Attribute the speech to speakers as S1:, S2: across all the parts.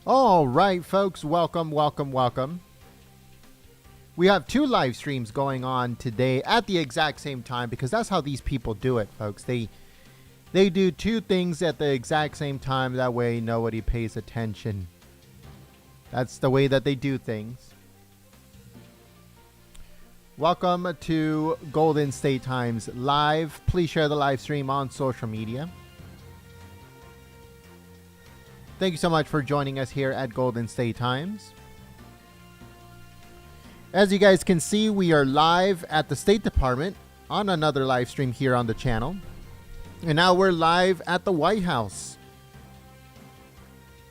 S1: All right, folks, welcome. We have two live streams going on today at the exact same time because that's how these people do it, folks. They do two things at the exact same time. That way nobody pays attention. That's the way that they do things. Welcome to Golden State Times Live. Please share the live stream on social media. Thank you so much for joining us here at Golden State Times. As you guys can see, we are live at the State Department on another live stream here on the channel. And now we're live at the White House.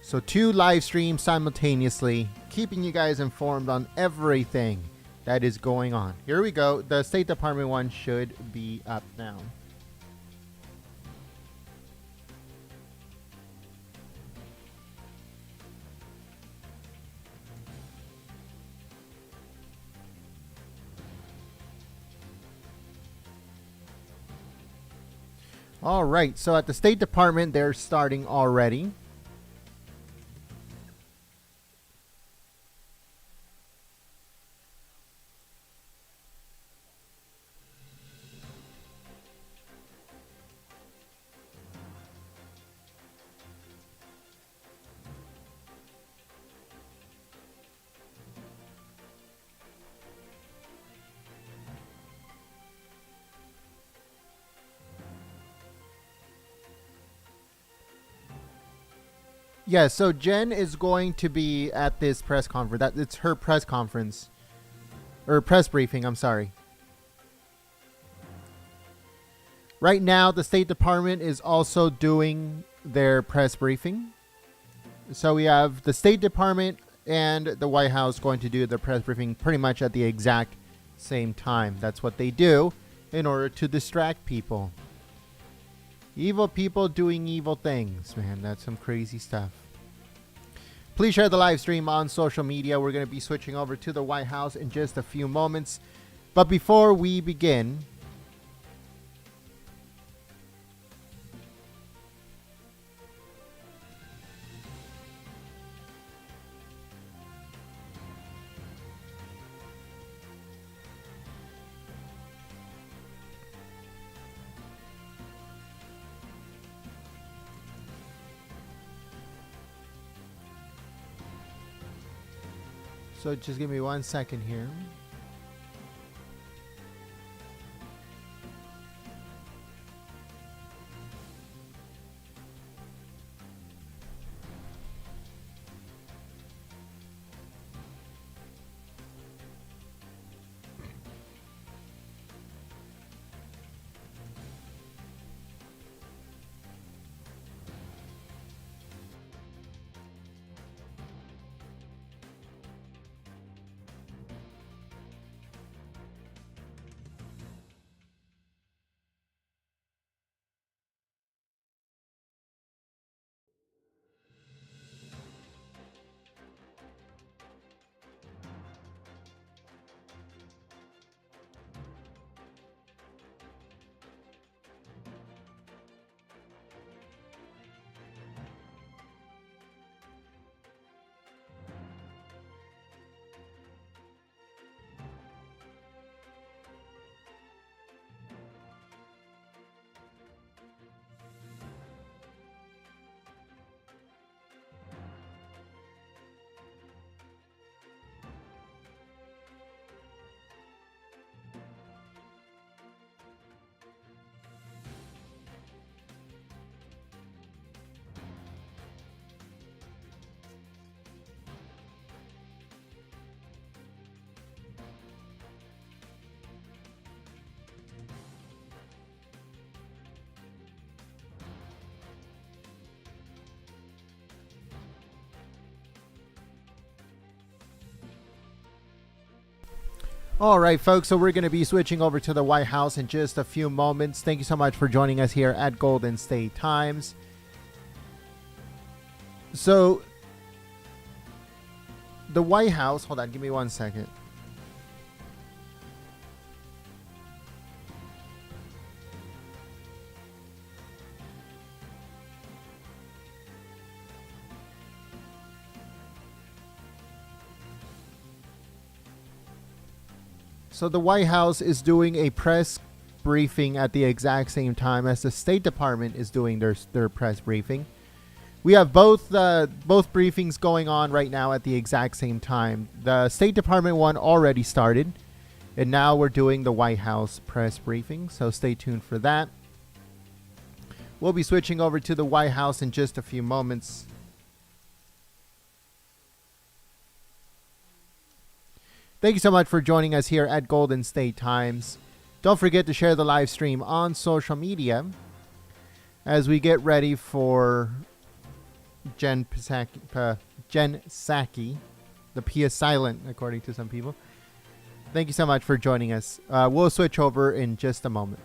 S1: So two live streams simultaneously, keeping you guys informed on everything that is going on. Here we go. The State Department one should be up now. All right, so at the State Department, they're starting already. Yeah, so Jen is going to be at this press conference. It's her press conference. Or press briefing, I'm sorry. Right now, the State Department is also doing their press briefing. So we have the State Department and the White House going to do the press briefing pretty much at the exact same time. That's what they do in order to distract people. Evil people doing evil things, man. That's some crazy stuff. Please share the live stream on social media. We're going to be switching over to the White House in just a few moments. But before we begin, so just give me 1 second here. All right, folks, so we're going to be switching over to the White House in just a few moments. Thank you so much for joining us here at Golden State Times. So, the White House, hold on, give me 1 second. So the White House is doing a press briefing at the exact same time as the State Department is doing their press briefing. We have both briefings going on right now at the exact same time. The State Department one already started, and now we're doing the White House press briefing, so stay tuned for that. We'll be switching over to the White House in just a few moments. Thank you so much for joining us here at Golden State Times. Don't forget to share the live stream on social media as we get ready for Jen Psaki. The P is silent, according to some people. Thank you so much for joining us. We'll switch over in just a moment.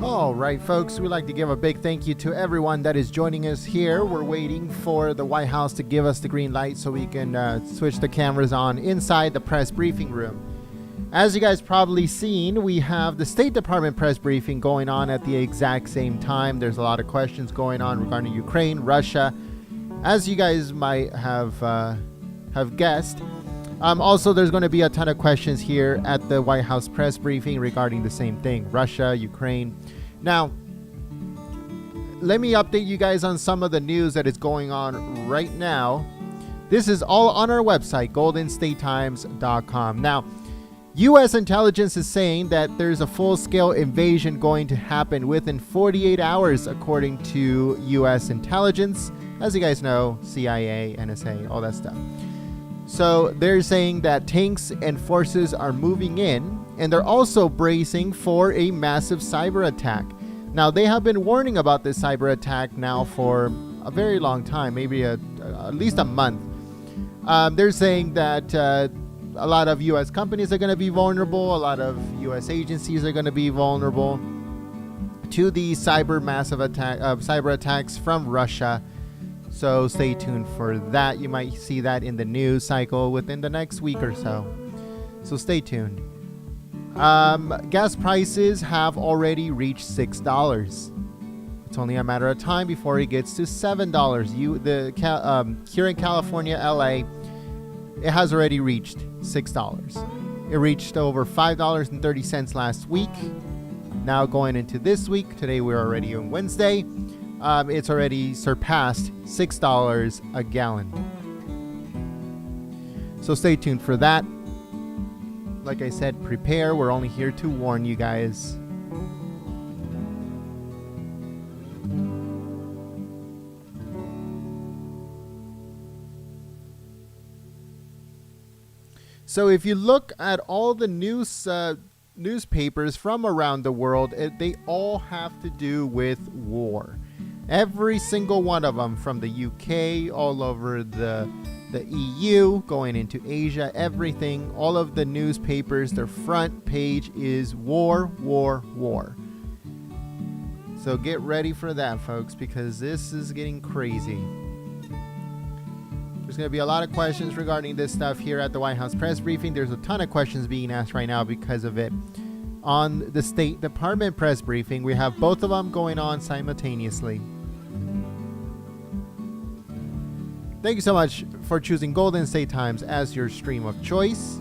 S1: All right, folks, we'd like to give a big thank you to everyone that is joining us here. We're waiting for the White House to give us the green light so we can switch the cameras on inside the press briefing room. As you guys probably seen, we have the State Department press briefing going on at the exact same time. There's a lot of questions going on regarding Ukraine, Russia, as you guys might have guessed. Also, there's going to be a ton of questions here at the White House press briefing regarding the same thing, Russia, Ukraine. Now, let me update you guys on some of the news that is going on right now. This is all on our website, goldenstatetimes.com. Now, U.S. intelligence is saying that there's a full-scale invasion going to happen within 48 hours, according to U.S. intelligence. As you guys know, CIA, NSA, all that stuff. So they're saying that tanks and forces are moving in, and they're also bracing for a massive cyber attack. Now, they have been warning about this cyber attack now for a very long time, maybe at least a month. They're saying that a lot of U.S. companies are going to be vulnerable. A lot of U.S. agencies are going to be vulnerable to the cyber attacks from Russia. So stay tuned for that. You might see that in the news cycle within the next week or so. So stay tuned. Gas prices have already reached $6. It's only a matter of time before it gets to $7. Here in California, LA, it has already reached $6. It reached over $5.30 last week. Now going into this week, today we're already on Wednesday, it's already surpassed $6 a gallon. So stay tuned for that. Like I said, prepare. We're only here to warn you guys. So if you look at all the newspapers from around the world, they all have to do with war. Every single one of them, from the UK, all over the EU, going into Asia, everything, all of the newspapers, their front page is war, war, war. So get ready for that, folks, because this is getting crazy. There's going to be a lot of questions regarding this stuff here at the White House press briefing. There's a ton of questions being asked right now because of it. On the State Department press briefing, we have both of them going on simultaneously. Thank you so much for choosing Golden State Times as your stream of choice.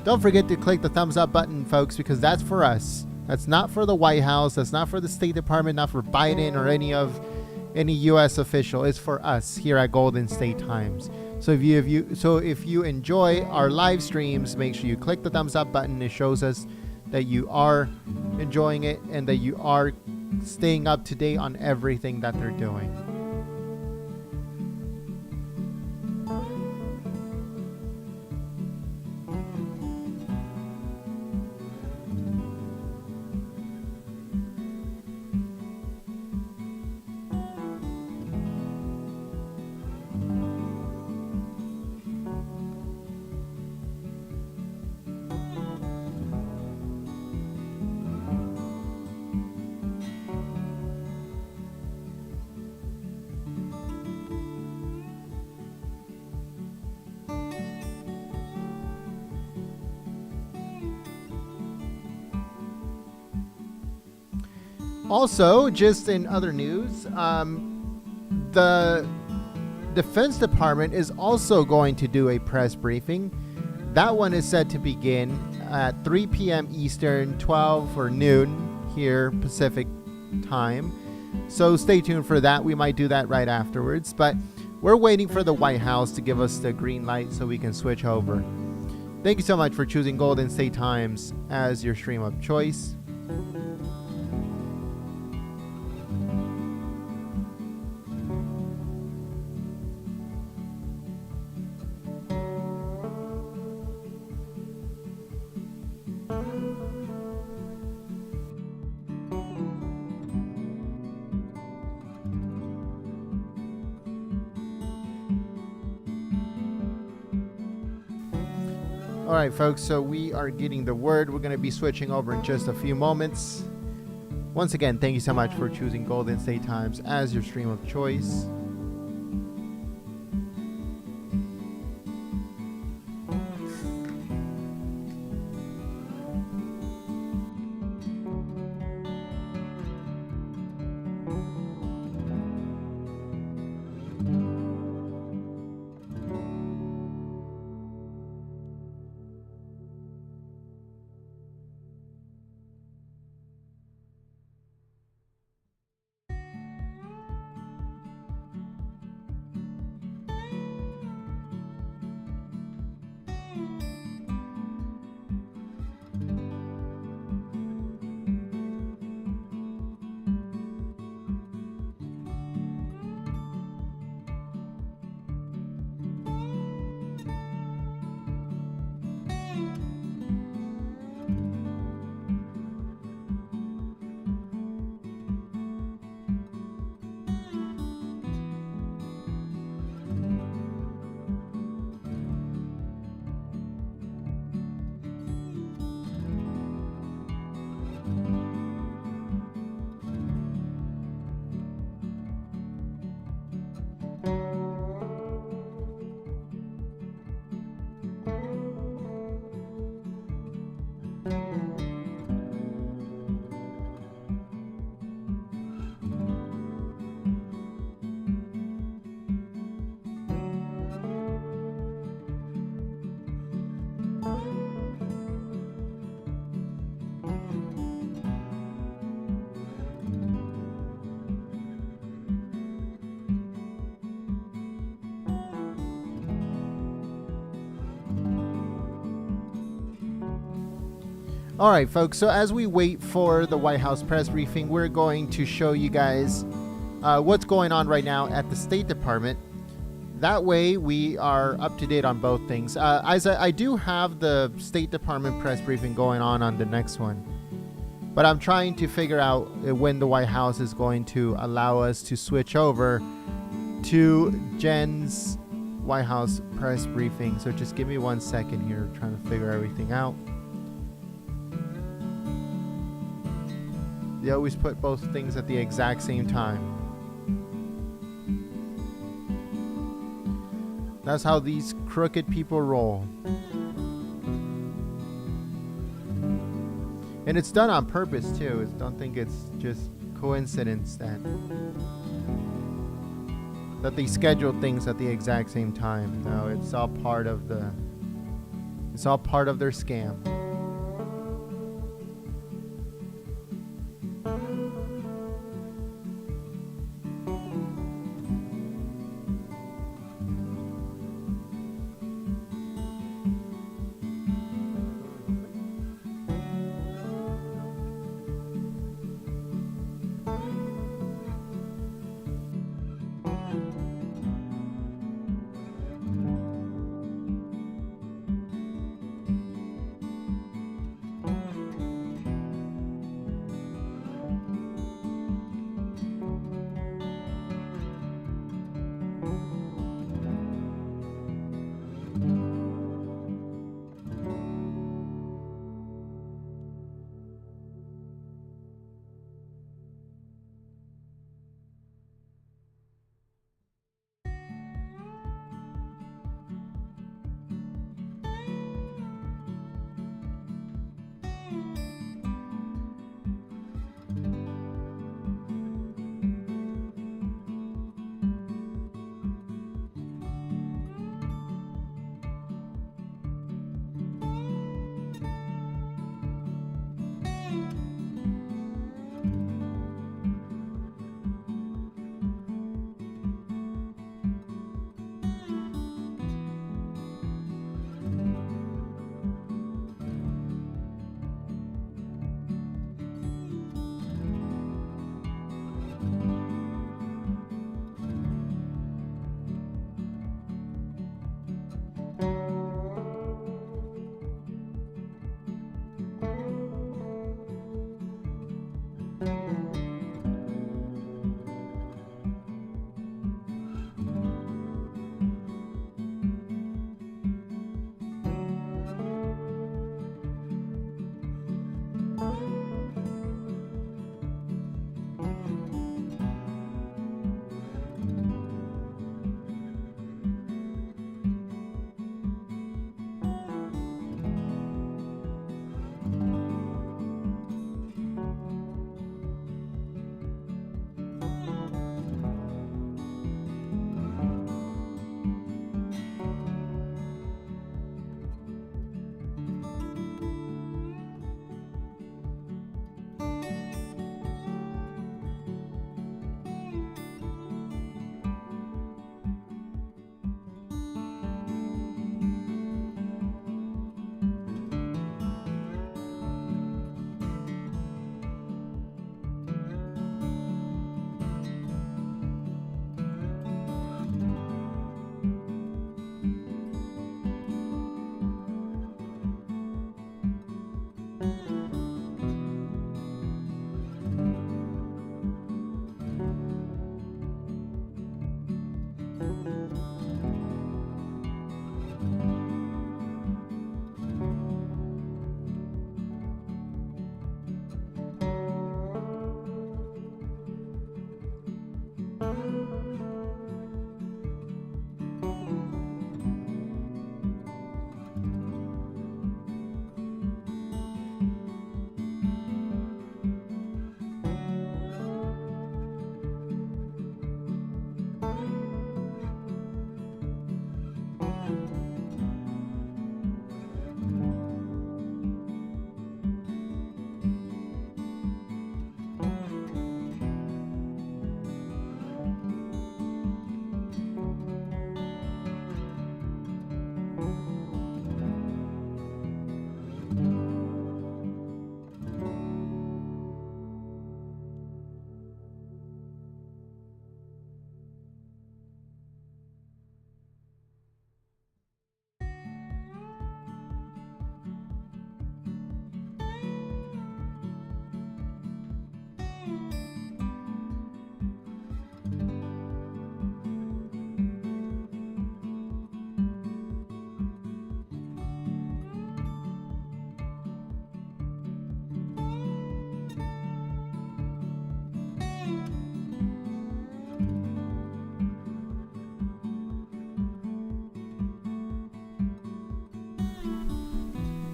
S1: Don't forget to click the thumbs up button, folks, because that's for us. That's not for the White House. That's not for the State Department, not for Biden or any U.S. official. It's for us here at Golden State Times. So if you enjoy our live streams, make sure you click the thumbs up button. It shows us that you are enjoying it and that you are staying up to date on everything that they're doing. Also, just in other news, the Defense Department is also going to do a press briefing. That one is set to begin at 3 p.m. Eastern, 12 or noon here Pacific time. So stay tuned for that. We might do that right afterwards. But we're waiting for the White House to give us the green light so we can switch over. Thank you so much for choosing Golden State Times as your stream of choice. All right, folks, so we are getting the word. We're going to be switching over in just a few moments. Once again, thank you so much for choosing Golden State Times as your stream of choice. All right, folks. So as we wait for the White House press briefing, we're going to show you guys what's going on right now at the State Department. That way we are up to date on both things. I do have the State Department press briefing going on the next one, but I'm trying to figure out when the White House is going to allow us to switch over to Jen's White House press briefing. So just give me 1 second here, trying to figure everything out. They always put both things at the exact same time. That's how these crooked people roll. And it's done on purpose too. Don't think it's just coincidence that they schedule things at the exact same time. No, it's all part of their scam.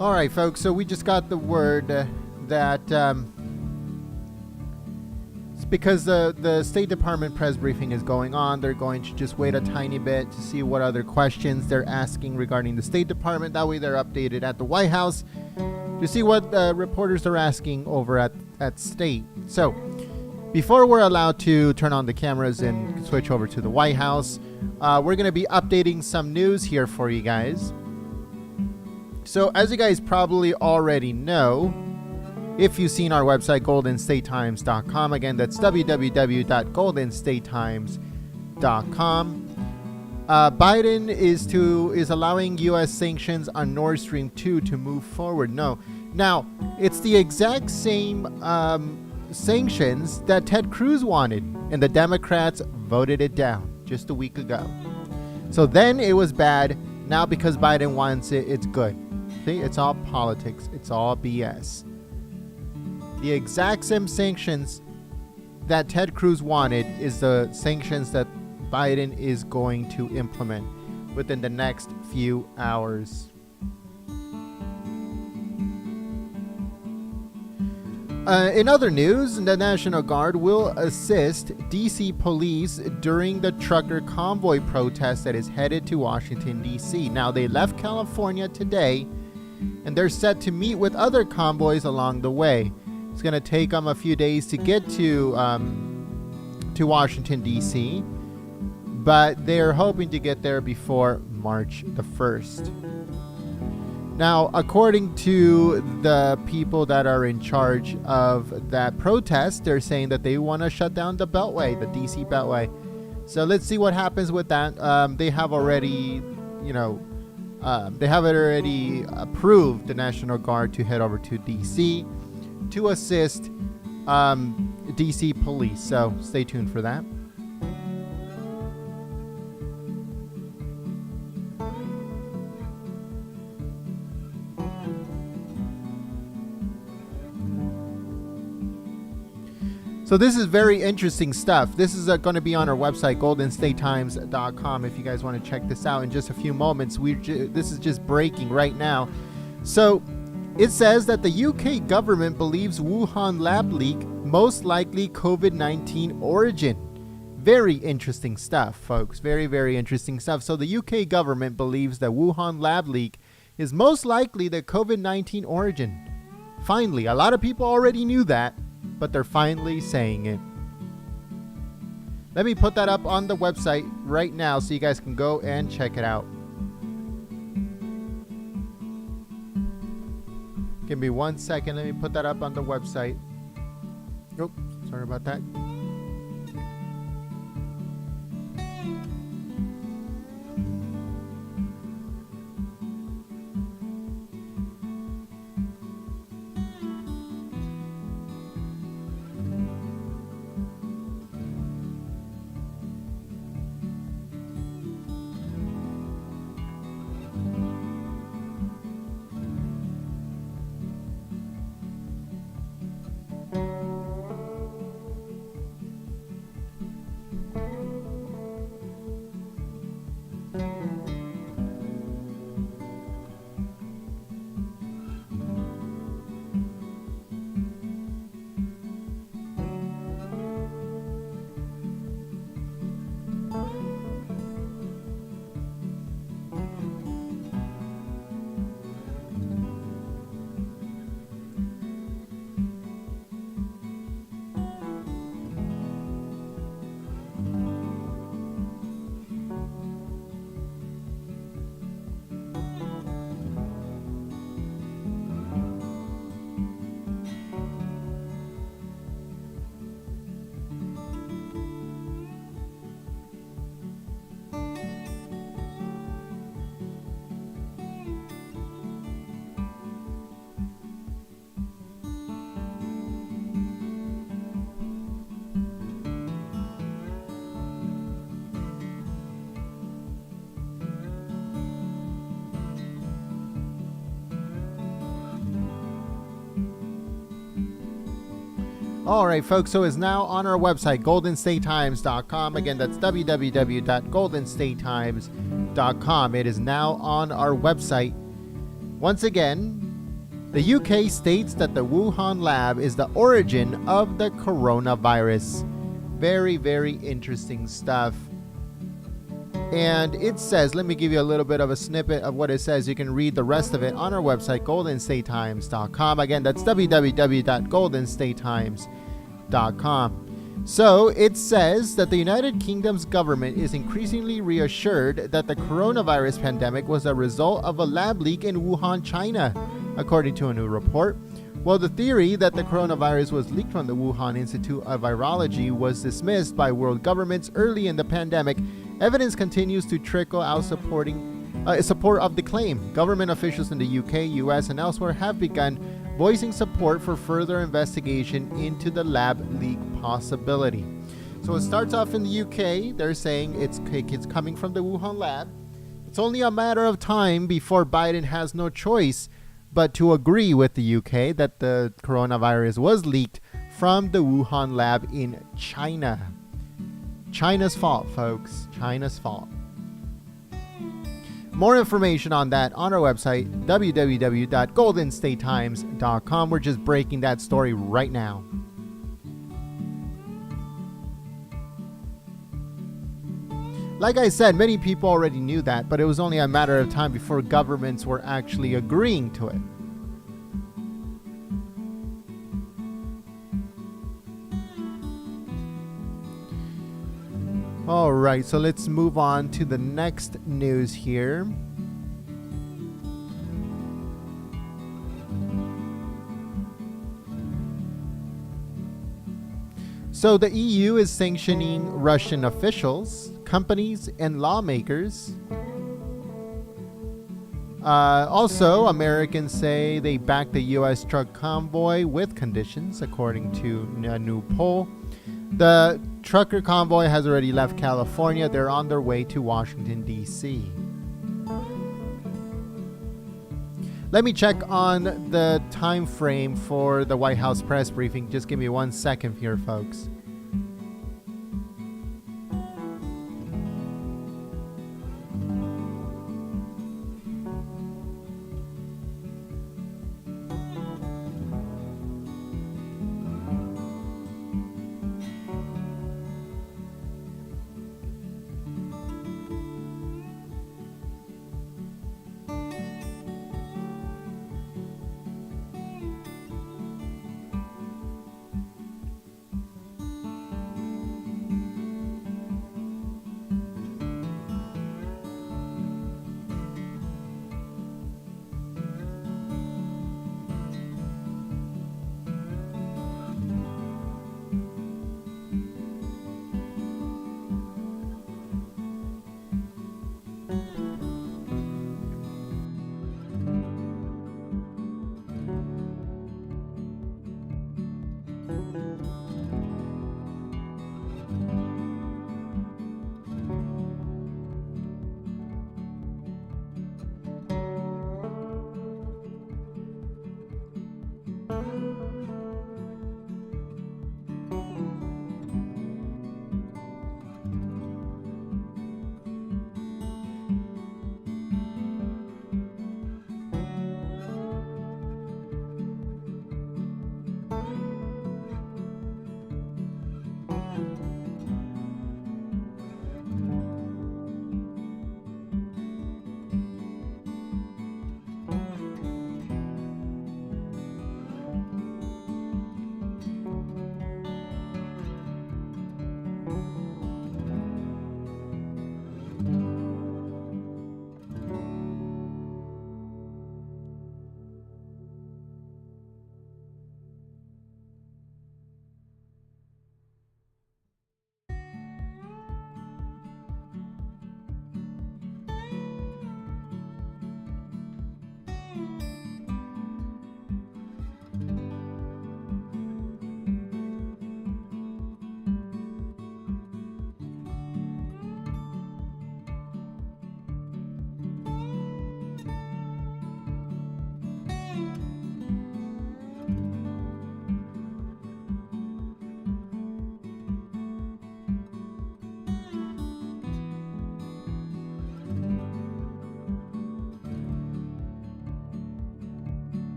S1: All right, folks. So we just got the word that it's because the State Department press briefing is going on. They're going to just wait a tiny bit to see what other questions they're asking regarding the State Department. That way they're updated at the White House to see what reporters are asking over at State. So before we're allowed to turn on the cameras and switch over to the White House, we're going to be updating some news here for you guys. So as you guys probably already know, if you've seen our website, goldenstatetimes.com, again, that's www.goldenstatetimes.com. Biden is allowing U.S. sanctions on Nord Stream 2 to move forward. No. Now, it's the exact same sanctions that Ted Cruz wanted, and the Democrats voted it down just a week ago. So then it was bad. Now because Biden wants it, it's good. See, it's all politics. It's all BS. The exact same sanctions that Ted Cruz wanted is the sanctions that Biden is going to implement within the next few hours. In other news, the National Guard will assist DC police during the trucker convoy protest that is headed to Washington, D.C. Now, they left California today, and they're set to meet with other convoys along the way. It's going to take them a few days to get to Washington, D.C., but they're hoping to get there before March the 1st. Now, according to the people that are in charge of that protest, they're saying that they want to shut down the Beltway, the DC Beltway. So let's see what happens with that. They have already, approved the National Guard to head over to DC to assist DC police. So stay tuned for that. So this is very interesting stuff. This is going to be on our website, goldenstatetimes.com, if you guys want to check this out in just a few moments. This is just breaking right now. So it says that the UK government believes Wuhan lab leak most likely COVID-19 origin. Very interesting stuff, folks. Very, very interesting stuff. So the UK government believes that Wuhan lab leak is most likely the COVID-19 origin. Finally, a lot of people already knew that, but they're finally saying it. Let me put that up on the website right now so you guys can go and check it out. Give me 1 second. Let me put that up on the website. Oh, sorry about that. All right, folks, so it's now on our website, goldenstatetimes.com. Again, that's www.goldenstatetimes.com. It is now on our website. Once again, The UK states that the Wuhan lab is the origin of the coronavirus. Very, very interesting stuff. And it says, let me give you a little bit of a snippet of what it says. You can read the rest of it on our website, goldenstatetimes.com. Again, that's www.goldenstatetimes.com. So it says that the United Kingdom's government is increasingly reassured that the coronavirus pandemic was a result of a lab leak in Wuhan, China, according to a new report. While the theory that the coronavirus was leaked from the Wuhan Institute of Virology was dismissed by world governments early in the pandemic, evidence continues to trickle out support of the claim. Government officials in the UK, US, and elsewhere have begun voicing support for further investigation into the lab leak possibility. So it starts off in the UK. They're saying it's coming from the Wuhan lab. It's only a matter of time before Biden has no choice but to agree with the UK that the coronavirus was leaked from the Wuhan lab in China. China's fault, folks. China's fault. More information on that on our website, www.goldenstatetimes.com. We're just breaking that story right now. Like I said, many people already knew that, but it was only a matter of time before governments were actually agreeing to it. All right, so let's move on to the next news here. So the EU is sanctioning Russian officials, companies, and lawmakers. Also, Americans say they back the U.S. truck convoy with conditions, according to a new poll. The trucker convoy has already left California. They're on their way to Washington, D.C. Let me check on the time frame for the White House press briefing. Just give me 1 second here, folks.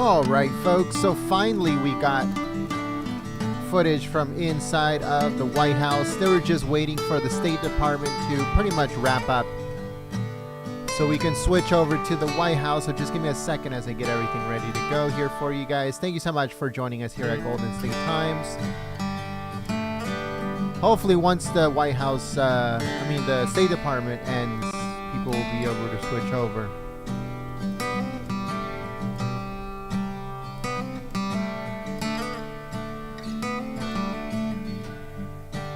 S1: Alright folks, so finally we got footage from inside of the White House. They were just waiting for the State Department to pretty much wrap up so we can switch over to the White House. So just give me a second as I get everything ready to go here for you guys. Thank you so much for joining us here at Golden State Times. Hopefully once the White House, the State Department ends, people will be able to switch over.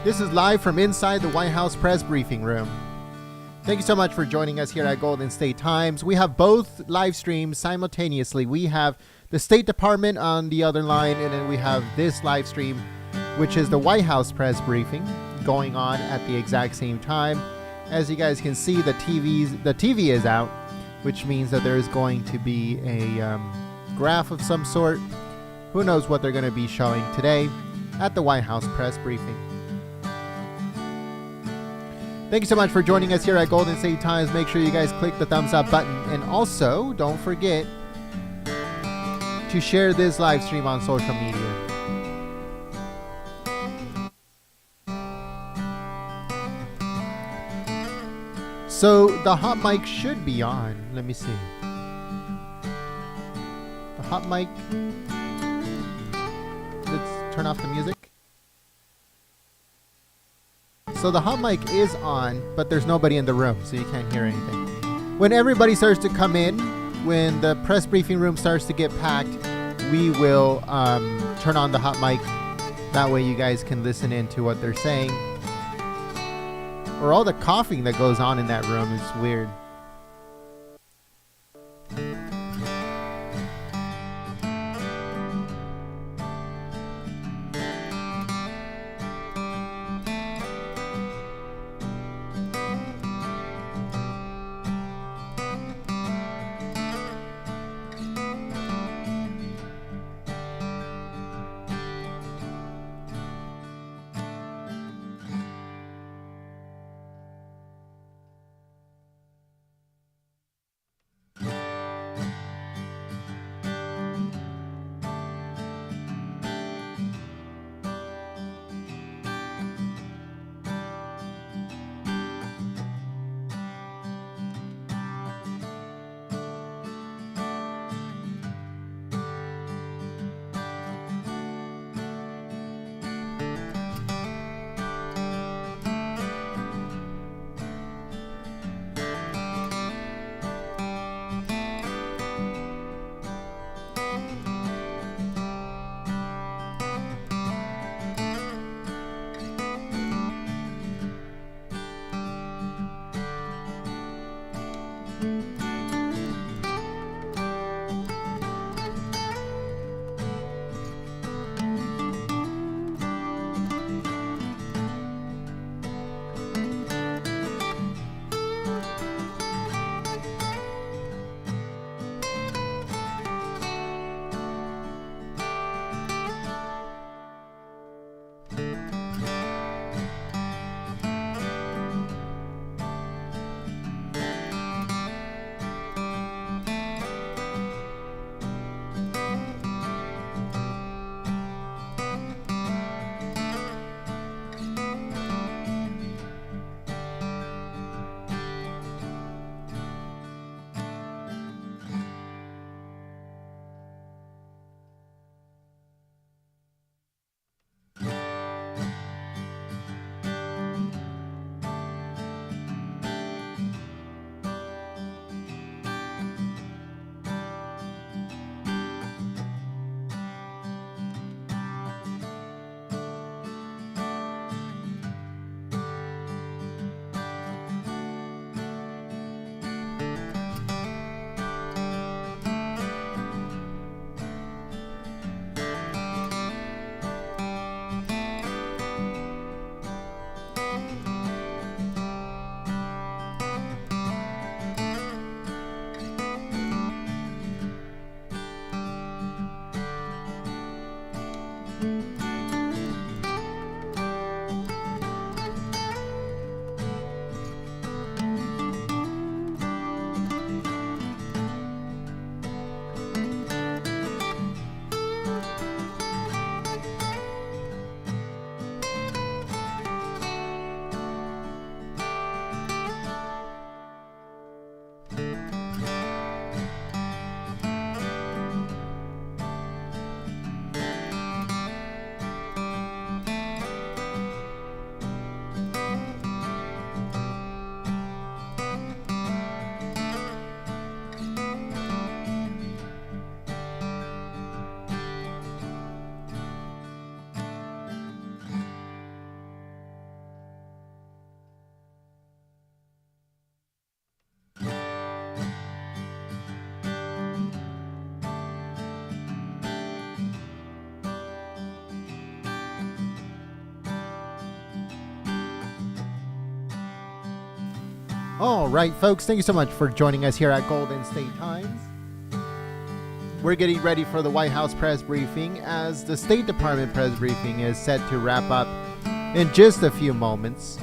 S1: This is live from inside the White House press briefing room. Thank you so much for joining us here at Golden State Times. We have both live streams simultaneously. We have the State Department on the other line, and then we have this live stream, which is the White House press briefing, going on at the exact same time. As you guys can see, the TV is out, which means that there is going to be a graph of some sort. Who knows what they're going to be showing today at the White House press briefing. Thank you so much for joining us here at Golden State Times. Make sure you guys click the thumbs up button. And also, don't forget to share this live stream on social media. So, the hot mic should be on. Let me see. The hot mic. Let's turn off the music. So the hot mic is on, but there's nobody in the room, so you can't hear anything. When everybody starts to come in, when the press briefing room starts to get packed, we will turn on the hot mic. That way you guys can listen in to what they're saying. Or all the coughing that goes on in that room is weird. All right, folks, thank you so much for joining us here at Golden State Times. We're getting ready for the White House press briefing as the State Department press briefing is set to wrap up in just a few moments.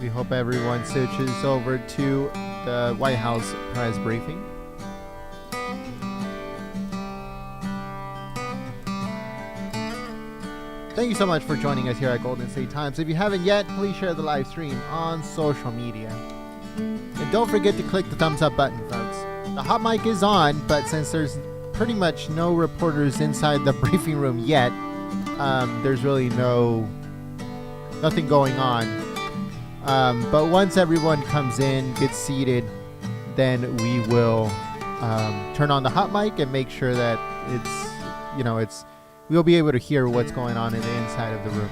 S1: We hope everyone switches over to the White House press briefing. Thank you so much for joining us here at Golden State Times. If you haven't yet, please share the live stream on social media. And don't forget to click the thumbs up button, folks. The hot mic is on, but since there's pretty much no reporters inside the briefing room yet, there's really nothing going on. But once everyone comes in, gets seated, then we will turn on the hot mic and make sure that we'll be able to hear what's going on in the inside of the room.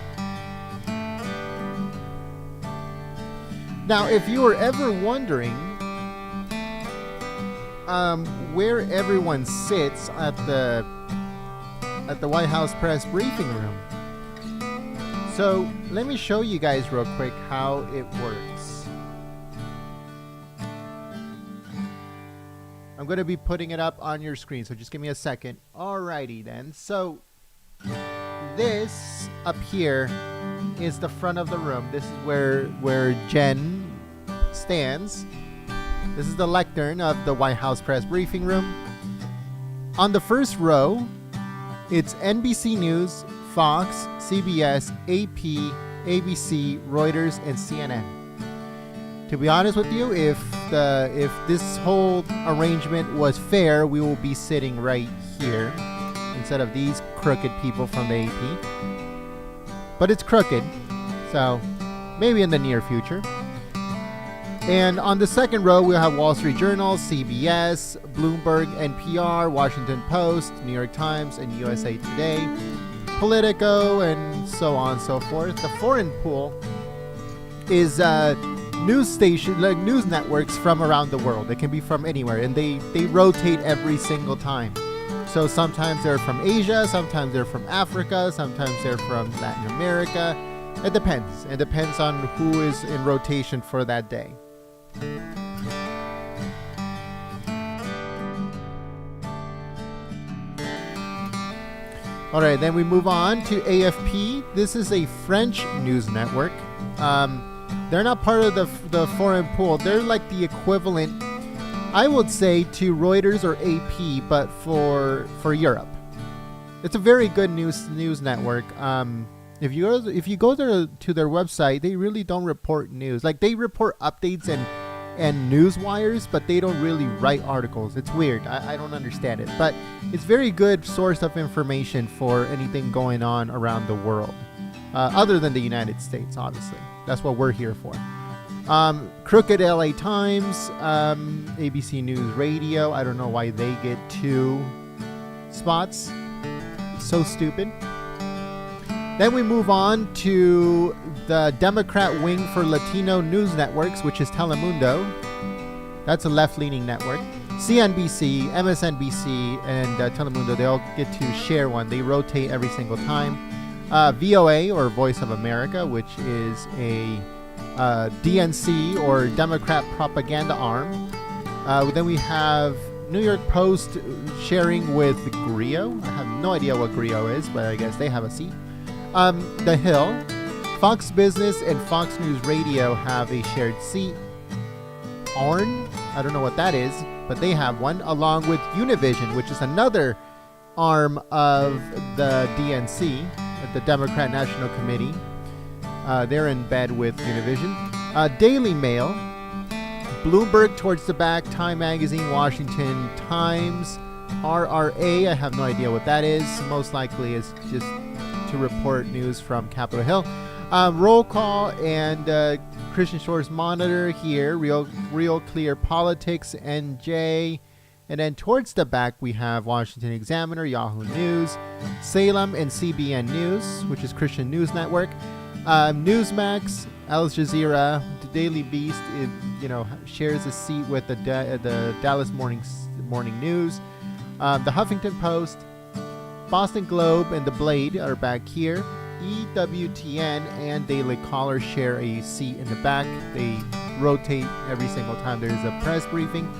S1: Now, if you were ever wondering where everyone sits at the White House press briefing room, so let me show you guys real quick how it works. I'm going to be putting it up on your screen, so just give me a second. Alrighty then. So this up here is the front of the room. This is where Jen stands. This is the lectern of the White House press briefing room. On the first row, it's NBC News, Fox, CBS, AP, ABC, Reuters, and CNN. To be honest with you, if this whole arrangement was fair, we will be sitting right here instead of these crooked people from the AP. But it's crooked, so maybe in the near future. And on the second row, we'll have Wall Street Journal, CBS, Bloomberg, NPR, Washington Post, New York Times, and USA Today, Politico, and so on and so forth. The foreign pool is news station, like news networks from around the world. It can be from anywhere, and they rotate every single time. So sometimes they're from Asia, sometimes they're from Africa, sometimes they're from Latin America. It depends. It depends on who is in rotation for that day. All right, then we move on to AFP. This is a French news network. They're not part of the foreign pool. They're like the equivalent, I would say, to Reuters or AP, but for Europe. It's a very good news network. If you go there to their website, they really don't report news. Like, they report updates and news wires, but they don't really write articles. It's weird. I don't understand it, but it's very good source of information for anything going on around the world, other than the United States, obviously. That's what we're here for. Crooked LA Times, ABC News Radio. I don't know why they get 2 spots. So stupid. Then we move on to the Democrat wing for Latino news networks, which is Telemundo. That's a left-leaning network. CNBC, MSNBC, and Telemundo, they all get to share one. They rotate every single time. VOA, or Voice of America, which is a DNC, or Democrat propaganda arm. Then we have New York Post sharing with Grio. I have no idea what Grio is, but I guess they have a seat. The Hill, Fox Business, and Fox News Radio have a shared seat. ARN, I don't know what that is, but they have one, along with Univision, which is another arm of the DNC, the Democrat National Committee. They're in bed with Univision. Daily Mail, Bloomberg towards the back, Time Magazine, Washington Times, RRA, I have no idea what that is. Most likely is just to report news from Capitol Hill. Roll Call and Christian Shores Monitor here, Real Clear Politics, NJ. And then towards the back, we have Washington Examiner, Yahoo News, Salem, and CBN News, which is Christian News Network. Newsmax, Al Jazeera, the Daily Beast, shares a seat with the Dallas Morning News. The Huffington Post, Boston Globe, and The Blade are back here. EWTN and Daily Caller share a seat in the back. They rotate every single time there's a press briefing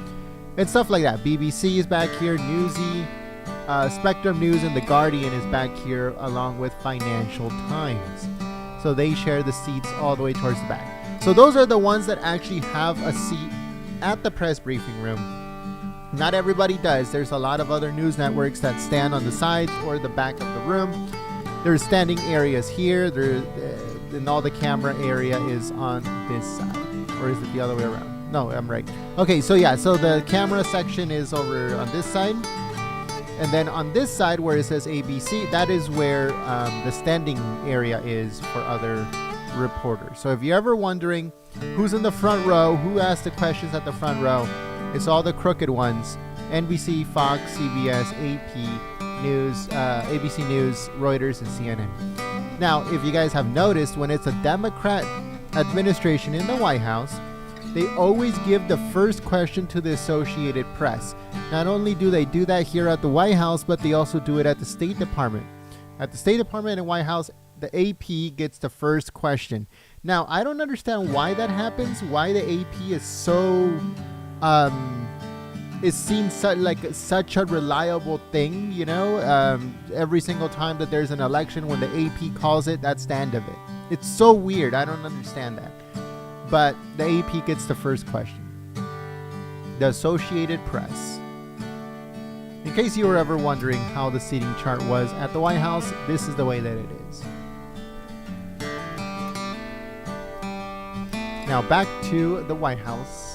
S1: and stuff like that. BBC is back here, Newsy, Spectrum News, and The Guardian is back here along with Financial Times. So they share the seats all the way towards the back. So those are the ones that actually have a seat at the press briefing room. Not everybody does. There's a lot of other news networks that stand on the sides or the back of the room. There's standing areas here. And all the camera area is on this side. Or is it the other way around? No, I'm right. Okay, so yeah, so the camera section is over on this side. And then on this side where it says ABC, that is where the standing area is for other reporters. So if you're ever wondering who's in the front row, who asked the questions at the front row, it's all the crooked ones. NBC, Fox, CBS, AP News, ABC News, Reuters, and CNN. Now, if you guys have noticed, when it's a Democrat administration in the White House, they always give the first question to the Associated Press. Not only do they do that here at the White House, but they also do it at the State Department. At the State Department and White House, the AP gets the first question. Now, I don't understand why that happens, why the AP is so... it seems such a reliable thing, you know. Every single time that there's an election, when the AP calls it, that's the end of it. It's so weird. I don't understand that. But the AP gets the first question. The Associated Press. In case you were ever wondering how the seating chart was at the White House, this is the way that it is. Now back to the White House.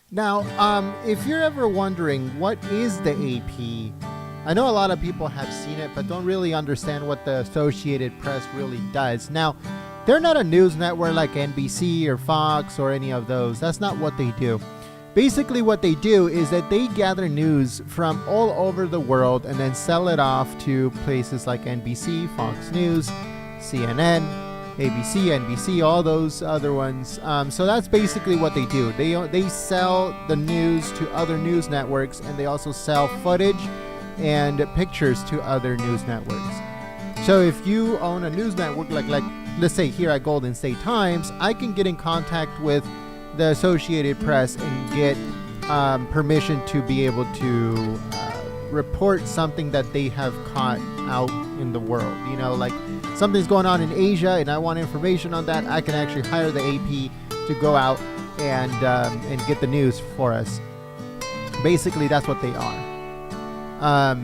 S1: Now, if you're ever wondering what is the AP, I know a lot of people have seen it, but don't really understand what the Associated Press really does. Now, they're not a news network like NBC or Fox or any of those. That's not what they do. Basically, what they do is that they gather news from all over the world and then sell it off to places like NBC, Fox News, CNN, ABC, NBC, all those other ones. So that's basically what they do. They sell the news to other news networks, and they also sell footage and pictures to other news networks. So if you own a news network, like let's say here at Golden State Times, I can get in contact with the Associated Press and get permission to be able to report something that they have caught out in the world. You know, like something's going on in Asia and I want information on that, I can actually hire the AP to go out and get the news for us. Basically, that's what they are.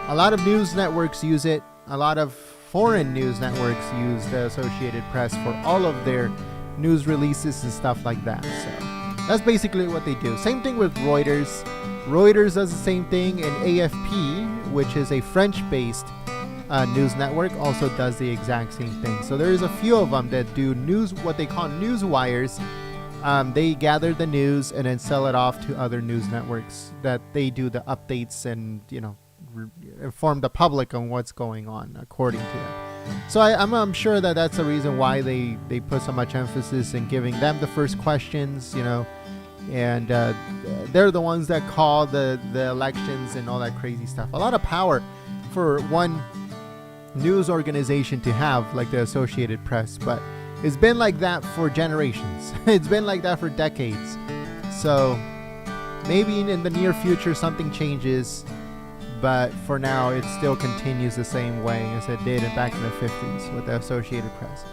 S1: A lot of news networks use it. A lot of foreign news networks use the Associated Press for all of their news releases and stuff like that. So that's basically what they do. Same thing with Reuters. Reuters does the same thing, and AFP, which is a French-based news network, also does the exact same thing. So there's a few of them that do news, what they call news wires. They gather the news and then sell it off to other news networks that they do the updates and, you know, inform the public on what's going on according to them. So I'm sure that that's the reason why they put so much emphasis in giving them the first questions, you know, and they're the ones that call the elections and all that crazy stuff. A lot of power for one news organization to have, like the Associated Press, but it's been like that for generations. It's been like that for decades. So maybe in the near future something changes, but for now it still continues the same way as it did back in the 50s with the Associated Press.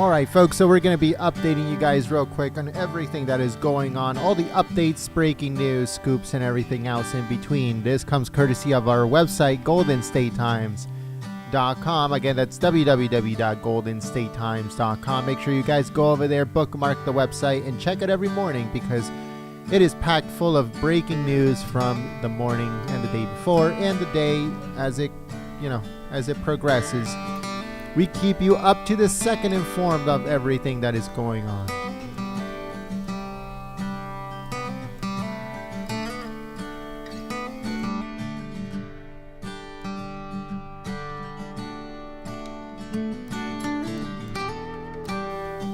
S1: All right, folks, so we're going to be updating you guys real quick on everything that is going on, all the updates, breaking news, scoops, and everything else in between. This comes courtesy of our website, goldenstatetimes.com. Again, that's www.goldenstatetimes.com. Make sure you guys go over there, bookmark the website, and check it every morning because it is packed full of breaking news from the morning and the day before and the day as it progresses. We keep you up to the second informed of everything that is going on.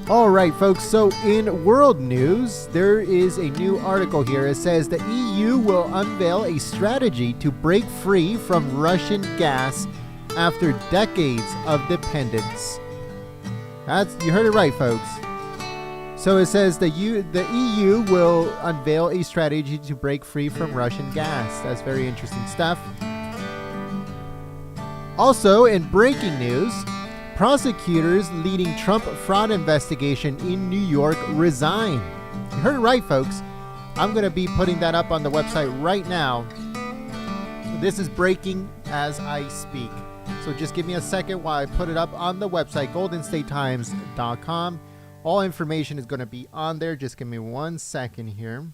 S1: All right, folks, so in world news, there is a new article here. It says the EU will unveil a strategy to break free from Russian gas after decades of dependence. You heard it right, folks. So it says the EU will unveil a strategy to break free from Russian gas. That's very interesting stuff. Also, in breaking news, prosecutors leading Trump fraud investigation in New York resign. You heard it right, folks. I'm going to be putting that up on the website right now. This is breaking as I speak. So just give me a second while I put it up on the website, goldenstatetimes.com. All information is going to be on there. Just give me 1 second here.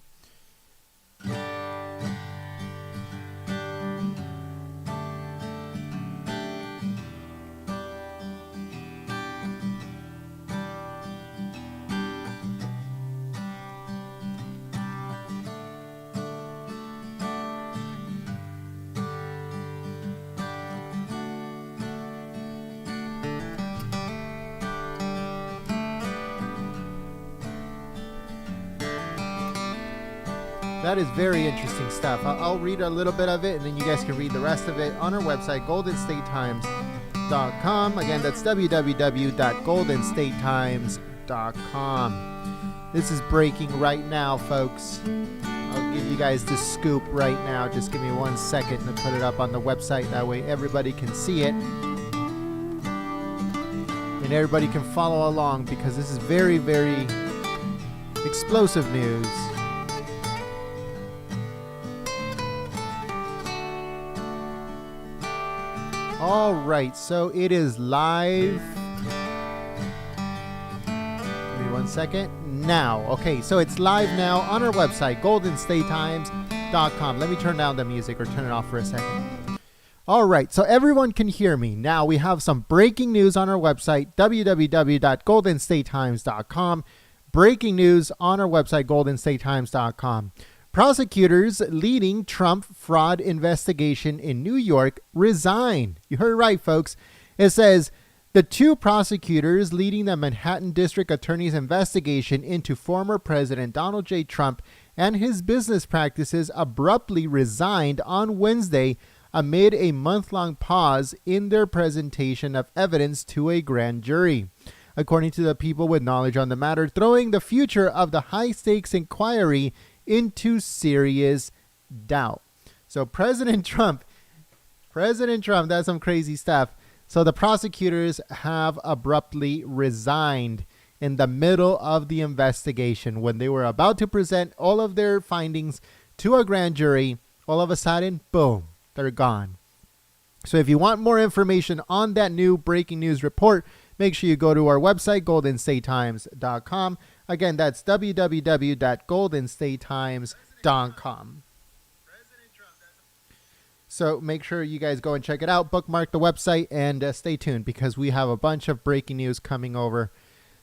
S1: That is very interesting stuff. I'll read a little bit of it, and then you guys can read the rest of it on our website, goldenstatetimes.com. Again, that's www.goldenstatetimes.com. This is breaking right now, folks. I'll give you guys the scoop right now. Just give me 1 second to put it up on the website. That way everybody can see it. And everybody can follow along because this is very, very explosive news. All right, so it is live. Give me 1 second. Now, okay, so it's live now on our website, goldenstatetimes.com. Let me turn down the music or turn it off for a second. All right, so everyone can hear me. Now we have some breaking news on our website, www.goldenstatetimes.com. Breaking news on our website, goldenstatetimes.com. Prosecutors leading Trump fraud investigation in New York resign. You heard it right, folks. It says the two prosecutors leading the Manhattan District Attorney's investigation into former President Donald J. Trump and his business practices abruptly resigned on Wednesday amid a month-long pause in their presentation of evidence to a grand jury. According to the people with knowledge on the matter, throwing the future of the high-stakes inquiry into serious doubt. So President Trump, that's some crazy stuff. So the prosecutors have abruptly resigned in the middle of the investigation when they were about to present all of their findings to a grand jury. All of a sudden, boom, they're gone. So if you want more information on that new breaking news report, make sure you go to our website, goldenstatetimes.com. Again, that's www.goldenstatetimes.com. So make sure you guys go and check it out, bookmark the website, and stay tuned because we have a bunch of breaking news coming over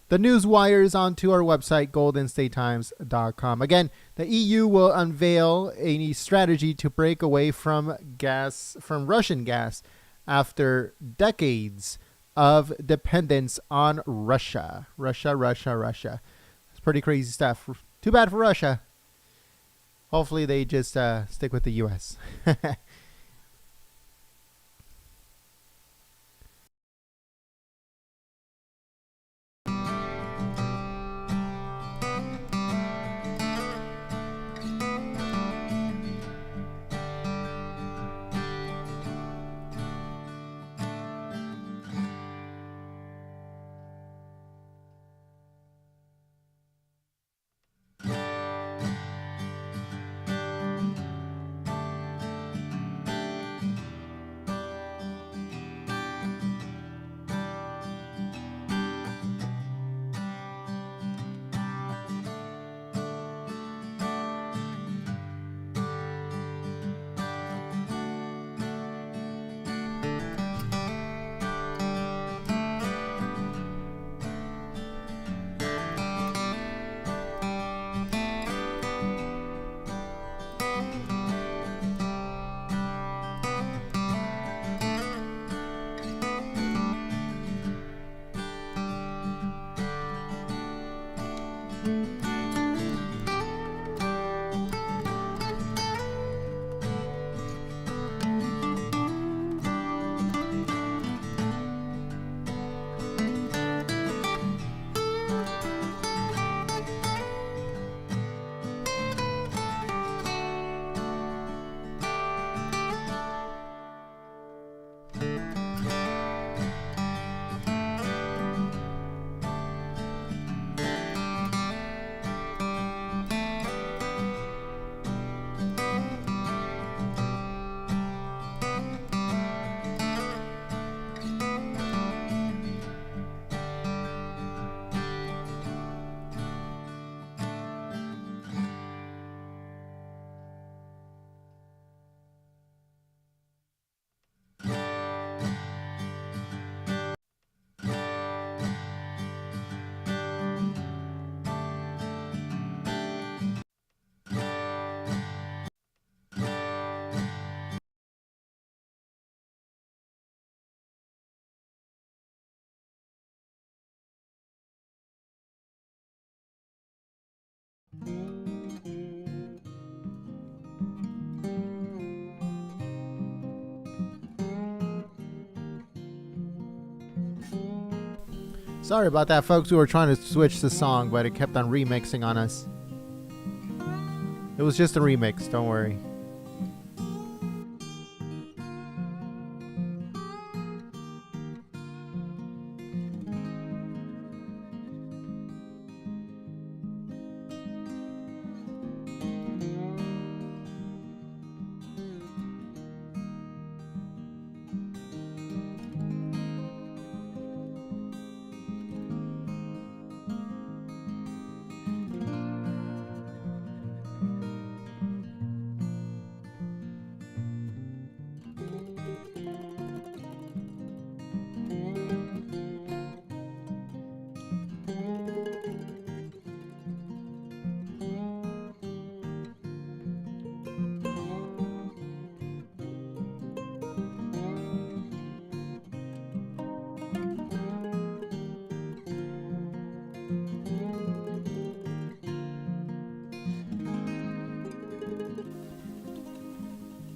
S1: the news wires onto our website, goldenstatetimes.com. Again, the EU will unveil a strategy to break away from Russian gas after decades of dependence on Russia. Russia. It's pretty crazy stuff. Too bad for Russia. Hopefully they just stick with the U.S. Sorry about that, folks. We were trying to switch the song, but it kept on remixing on us. It was just a remix, don't worry.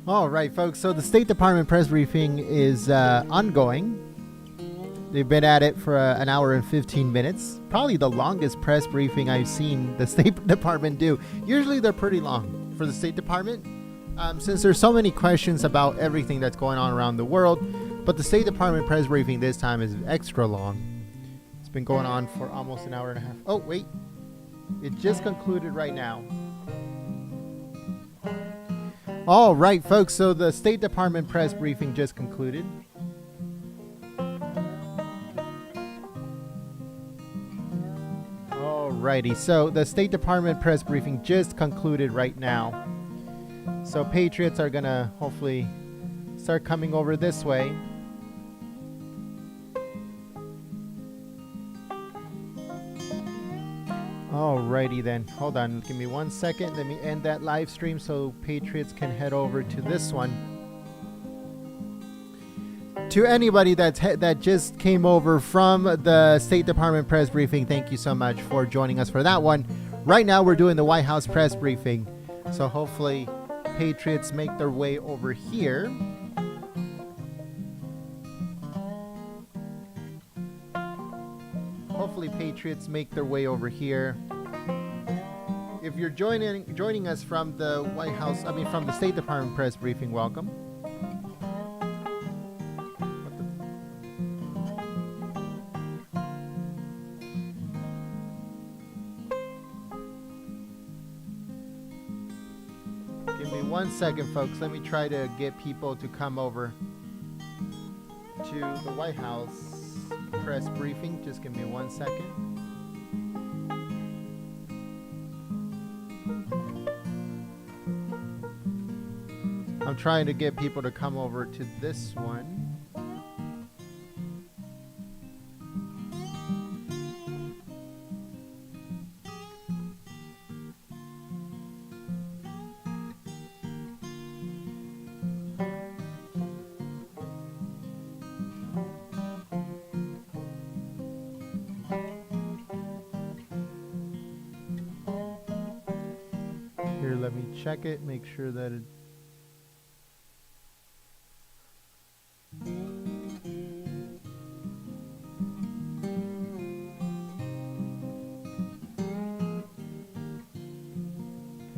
S1: All right, folks. So the State Department press briefing is ongoing. They've been at it for an hour and 15 minutes. Probably the longest press briefing I've seen the State Department do. Usually they're pretty long for the State Department, since there's so many questions about everything that's going on around the world. But the State Department press briefing this time is extra long. It's been going on for almost an hour and a half. Oh, wait. It just concluded right now. All right, folks. So the State Department press briefing just concluded. Alrighty, so the State Department press briefing just concluded right now. So patriots are gonna hopefully start coming over this way. Alrighty then, hold on, give me 1 second. Let me end that live stream so patriots can head over to this one. To anybody that just came over from the State Department press briefing, thank you so much for joining us for that one. Right now we're doing the White House press briefing, so hopefully patriots make their way over here. Hopefully patriots make their way over here. If you're joining us from the White House, from the State Department press briefing, welcome. Give me 1 second, folks. Let me try to get people to come over to the White House press briefing. Just give me 1 second. I'm trying to get people to come over to this one. Here, let me check it, make sure that it...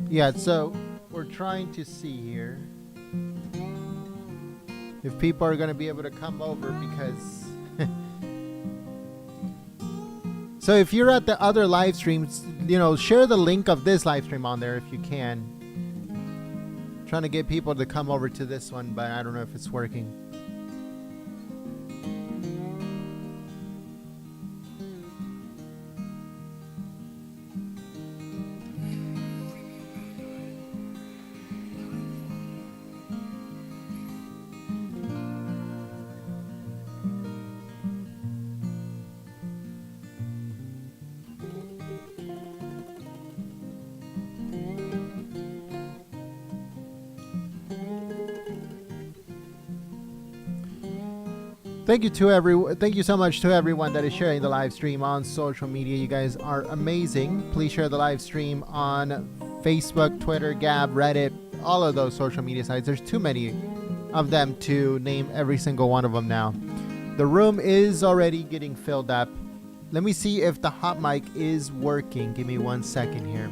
S1: Yeah, so we're trying to see here if people are going to be able to come over, because so if you're at the other live streams, share the link of this live stream on there if you can. Trying to get people to come over to this one, but I don't know if it's working. Thank you so much to everyone that is sharing the live stream on social media. You guys are amazing. Please share the live stream on Facebook, Twitter, Gab, Reddit, all of those social media sites. There's too many of them to name every single one of them now. The room is already getting filled up. Let me see if the hot mic is working. Give me 1 second here.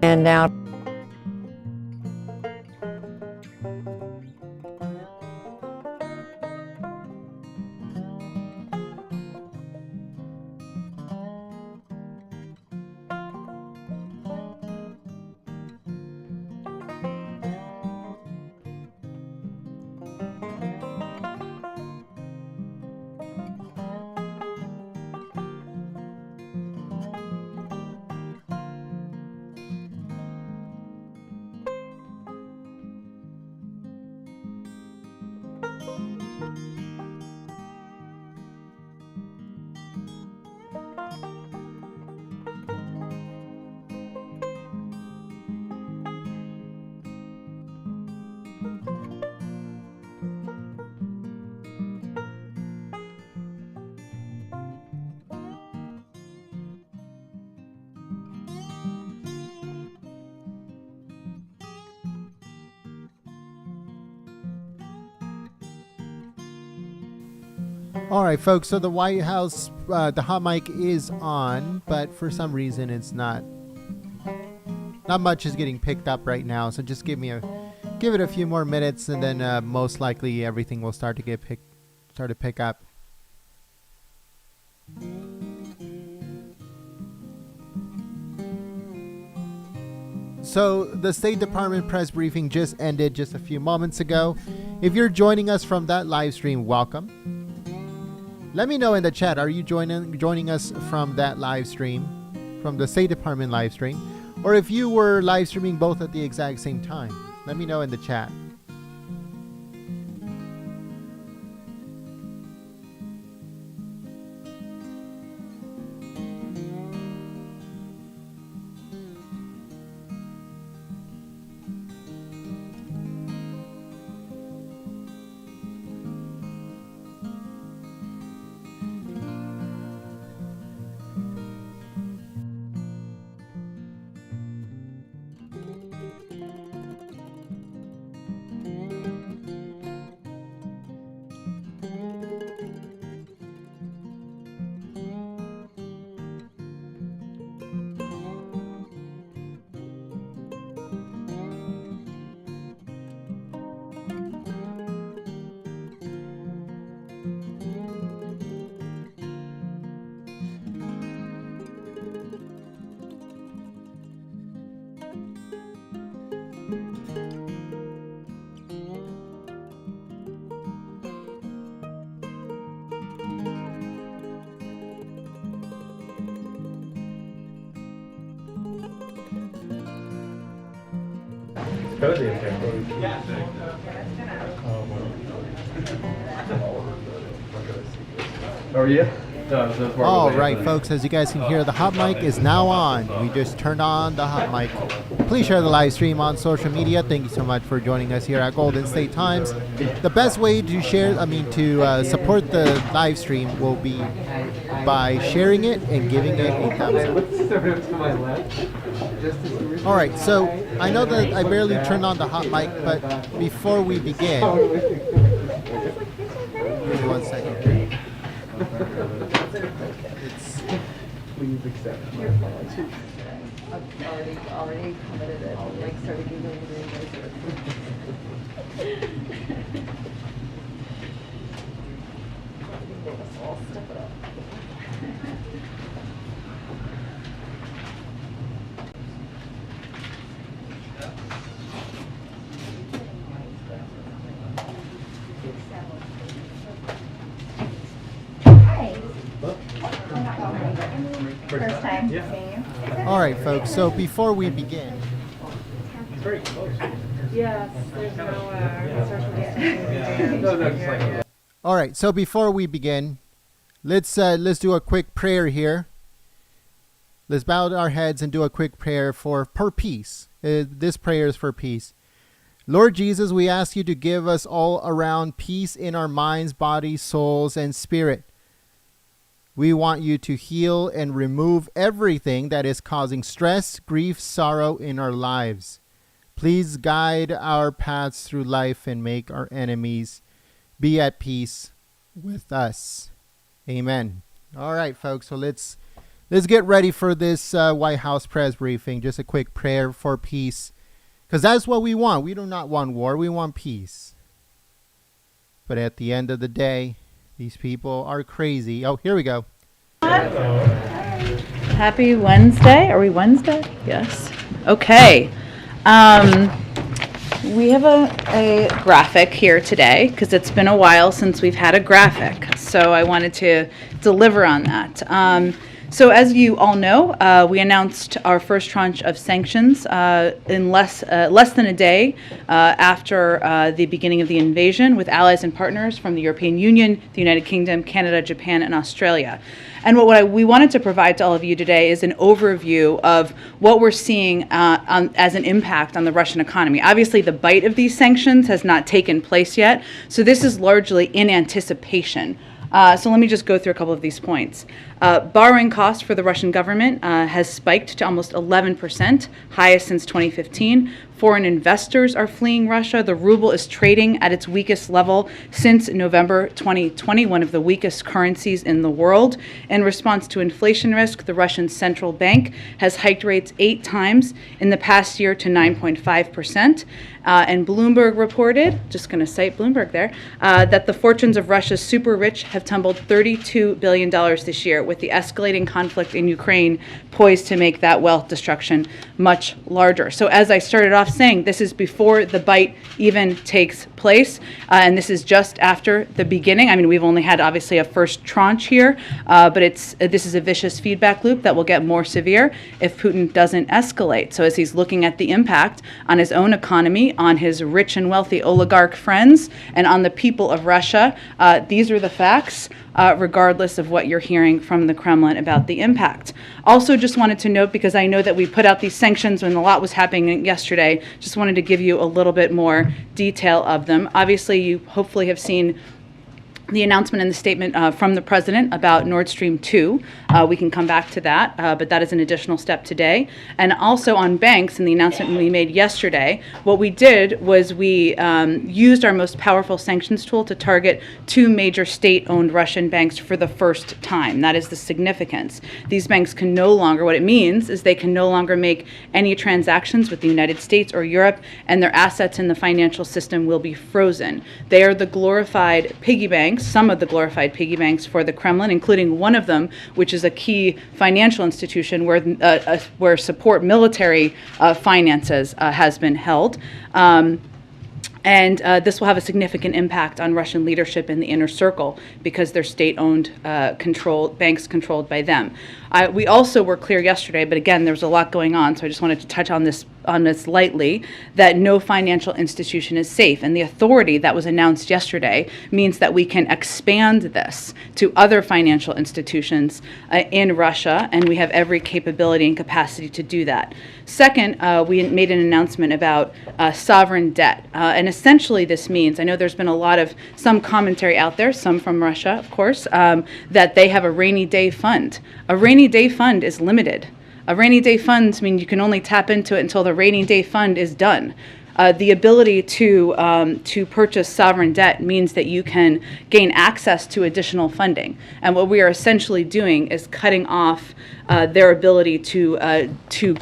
S2: And now
S1: All right, folks. So the White House, the hot mic is on, but for some reason it's not much is getting picked up right now. So just give it a few more minutes, and then most likely everything will start to pick up. So the State Department press briefing just ended just a few moments ago. If you're joining us from that live stream, welcome. Let me know in the chat, are you joining us from that live stream, from the State Department live stream, or if you were live streaming both at the exact same time? Let me know in the chat.
S3: Oh yeah?
S1: All right, folks, as you guys can hear, the hot mic is now on. We just turned on the hot mic. Please share the live stream on social media. Thank you so much for joining us here at Golden State Times. The best way to support the live stream will be by sharing it and giving it a thumbs up. All right, so I know that I barely turned on the hot mic, but before we begin, give me 1 second here.
S3: Please accept my apology.
S2: I've already committed it. Like started giggling during my
S4: First time
S3: Yeah.
S4: seeing you.
S1: All right, folks. So before we begin,
S3: It's very close.
S2: Yes, there's no social distancing.
S3: No, just like.
S1: all right. So before we begin, let's do a quick prayer here. Let's bow our heads and do a quick prayer for peace. This prayer is for peace. Lord Jesus, we ask you to give us all around peace in our minds, bodies, souls, and spirit. We want you to heal and remove everything that is causing stress, grief, sorrow in our lives. Please guide our paths through life and make our enemies be at peace with us. Amen. All right, folks. So let's get ready for this White House press briefing. Just a quick prayer for peace, because that's what we want. We do not want war. We want peace. But at the end of the day, these people are crazy. Oh, here we go.
S5: Happy Wednesday. Are we Wednesday? Yes. Okay. We have a graphic here today because it's been a while since we've had a graphic. So I wanted to deliver on that. So as you all know, we announced our first tranche of sanctions in less than a day after the beginning of the invasion, with allies and partners from the European Union, the United Kingdom, Canada, Japan, and Australia. And what we wanted to provide to all of you today is an overview of what we're seeing as an impact on the Russian economy. Obviously, the bite of these sanctions has not taken place yet, so this is largely in anticipation. So let me just go through a couple of these points. Borrowing costs for the Russian government has spiked to almost 11%, highest since 2015. Foreign investors are fleeing Russia. The ruble is trading at its weakest level since November 2020, one of the weakest currencies in the world. In response to inflation risk, the Russian central bank has hiked rates 8 times in the past year to 9.5%. And Bloomberg reported, just going to cite Bloomberg there, that the fortunes of Russia's super rich have tumbled $32 billion this year, with the escalating conflict in Ukraine poised to make that wealth destruction much larger. So as I started off saying, this is before the bite even takes place, and this is just after the beginning. I mean, we've only had obviously a first tranche here, but this is a vicious feedback loop that will get more severe if Putin doesn't escalate. So as he's looking at the impact on his own economy, on his rich and wealthy oligarch friends, and on the people of Russia, these are the facts, regardless of what you're hearing from the Kremlin about the impact. Also, just wanted to note, because I know that we put out these sanctions when a lot was happening yesterday, just wanted to give you a little bit more detail of them. Obviously, you hopefully have seen the announcement and the statement from the president about Nord Stream 2. We can come back to that, but that is an additional step today. And also on banks, in the announcement we made yesterday, what we did was we used our most powerful sanctions tool to target 2 major state-owned Russian banks for the first time. That is the significance. These banks can no longer, what it means is they can no longer make any transactions with the United States or Europe, and their assets in the financial system will be frozen. They are the glorified piggy banks, some of the glorified piggy banks for the Kremlin, including one of them, which is a key financial institution where support military finances has been held. And this will have a significant impact on Russian leadership in the inner circle because they're state-owned banks controlled by them. We also were clear yesterday, but again, there was a lot going on, so I just wanted to touch on this lightly, that no financial institution is safe. And the authority that was announced yesterday means that we can expand this to other financial institutions in Russia, and we have every capability and capacity to do that. Second, we made an announcement about sovereign debt. And essentially this means, I know there's been some commentary out there, some from Russia, of course, that they have a rainy day fund. A rainy day fund is limited. A rainy day fund means you can only tap into it until the rainy day fund is done. The ability to purchase sovereign debt means that you can gain access to additional funding. And what we are essentially doing is cutting off their ability to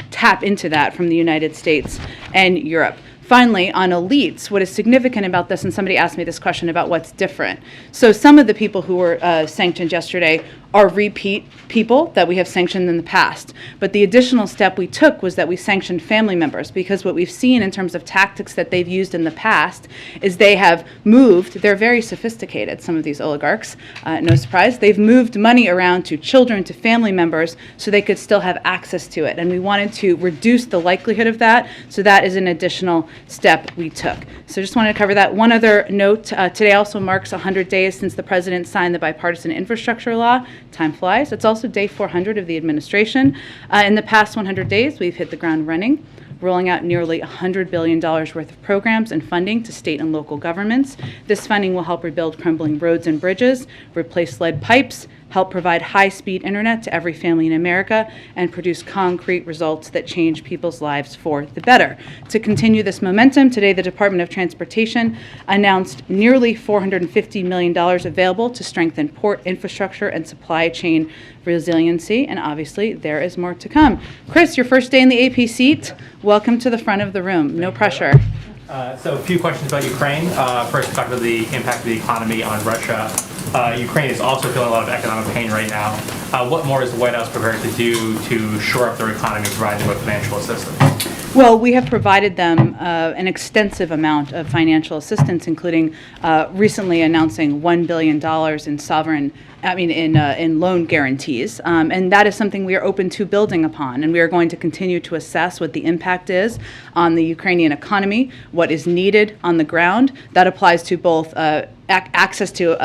S5: tap into that from the United States and Europe. Finally, on elites, what is significant about this, and somebody asked me this question about what's different. So some of the people who were sanctioned yesterday are repeat people that we have sanctioned in the past. But the additional step we took was that we sanctioned family members, because what we've seen in terms of tactics that they've used in the past is they have moved, they're very sophisticated, some of these oligarchs, no surprise, they've moved money around to children, to family members, so they could still have access to it. And we wanted to reduce the likelihood of that, so that is an additional step we took. So just wanted to cover that. One other note, today also marks 100 days since the President signed the bipartisan infrastructure law. Time flies. It's also day 400 of the administration. In the past 100 days, we've hit the ground running, rolling out nearly $100 billion worth of programs and funding to state and local governments. This funding will help rebuild crumbling roads and bridges, replace lead pipes, help provide high-speed internet to every family in America, and produce concrete results that change people's lives for the better. To continue this momentum, today the Department of Transportation announced nearly $450 million available to strengthen port infrastructure and supply chain resiliency, and obviously there is more to come. Chris, your first day in the AP seat. Welcome to the front of the room. No pressure.
S3: So a few questions about Ukraine. First, talk about the impact of the economy on Russia. Ukraine is also feeling a lot of economic pain right now. What more is the White House prepared to do to shore up their economy, provide them with financial assistance?
S5: Well, we have provided them an extensive amount of financial assistance, including recently announcing $1 billion in loan guarantees, and that is something we are open to building upon, and we are going to continue to assess what the impact is on the Ukrainian economy, what is needed on the ground. That applies to both access to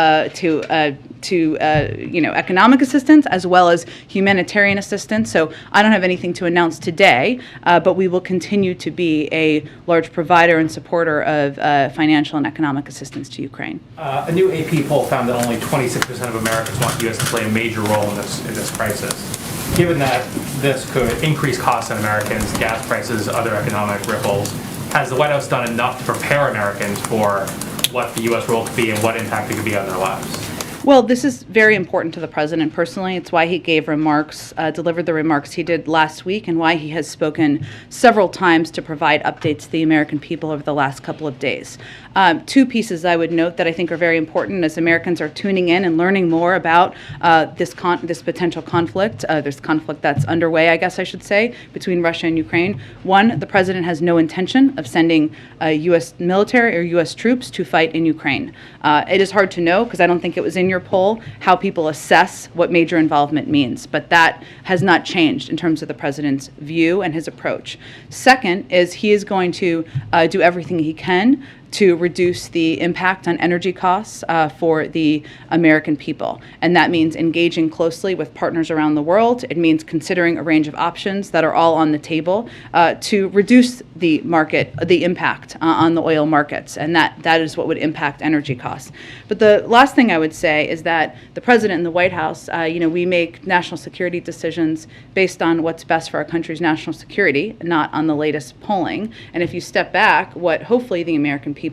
S5: economic assistance as well as humanitarian assistance. So I don't have anything to announce today, but we will continue to be a large provider and supporter of financial and economic assistance to Ukraine.
S3: A new AP poll found that only 26% of Americans want the U.S. to play a major role in this crisis. Given that this could increase costs on Americans, gas prices, other economic ripples, has the White House done enough to prepare Americans for what the U.S. role could be and what impact it could be on their lives?
S5: Well, this is very important to the president personally. It's why he gave remarks, delivered the remarks he did last week, and why he has spoken several times to provide updates to the American people over the last couple of days. Two pieces I would note that I think are very important as Americans are tuning in and learning more about this potential conflict, this conflict that's underway, I guess I should say, between Russia and Ukraine. One, the president has no intention of sending U.S. military or U.S. troops to fight in Ukraine. It is hard to know, because I don't think it was in your poll, how people assess what major involvement means, but that has not changed in terms of the president's view and his approach. Second is he is going to do everything he can to reduce the impact on energy costs for the American people. And that means engaging closely with partners around the world. It means considering a range of options that are all on the table to reduce the impact on the oil markets. And that is what would impact energy costs. But the last thing I would say is that the president and the White House, we make national security decisions based on what's best for our country's national security, not on the latest polling. And if you step back, what hopefully the American people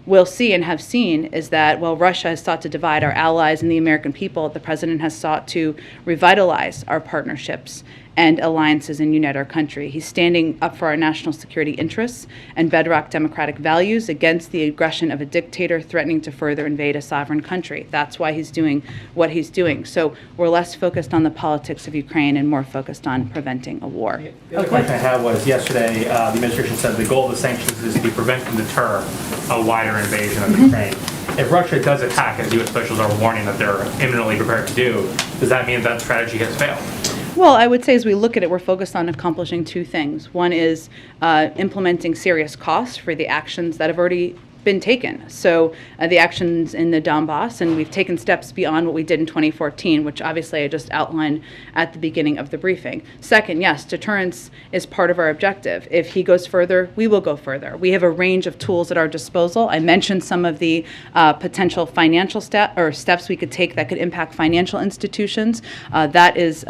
S5: will see and have seen is that while Russia has sought to divide our allies and the American people, the president has sought to revitalize our partnerships and alliances and unite our country. He's standing up for our national security interests and bedrock democratic values against the aggression of a dictator threatening to further invade a sovereign country. That's why he's doing what he's doing. So we're less focused on the politics of Ukraine and more focused on preventing a war.
S3: The other question I had was yesterday, the administration said the goal of the sanctions is to prevent and deter a wider invasion of Ukraine. If Russia does attack, as U.S. officials are warning that they're imminently prepared to do, does that mean that strategy has failed?
S5: Well, I would say as we look at it, we're focused on accomplishing two things. One is implementing serious costs for the actions that have already been taken. So the actions in the Donbass, and we've taken steps beyond what we did in 2014, which obviously I just outlined at the beginning of the briefing. Second, yes, deterrence is part of our objective. If he goes further, we will go further. We have a range of tools at our disposal. I mentioned some of the potential financial steps we could take that could impact financial institutions. That is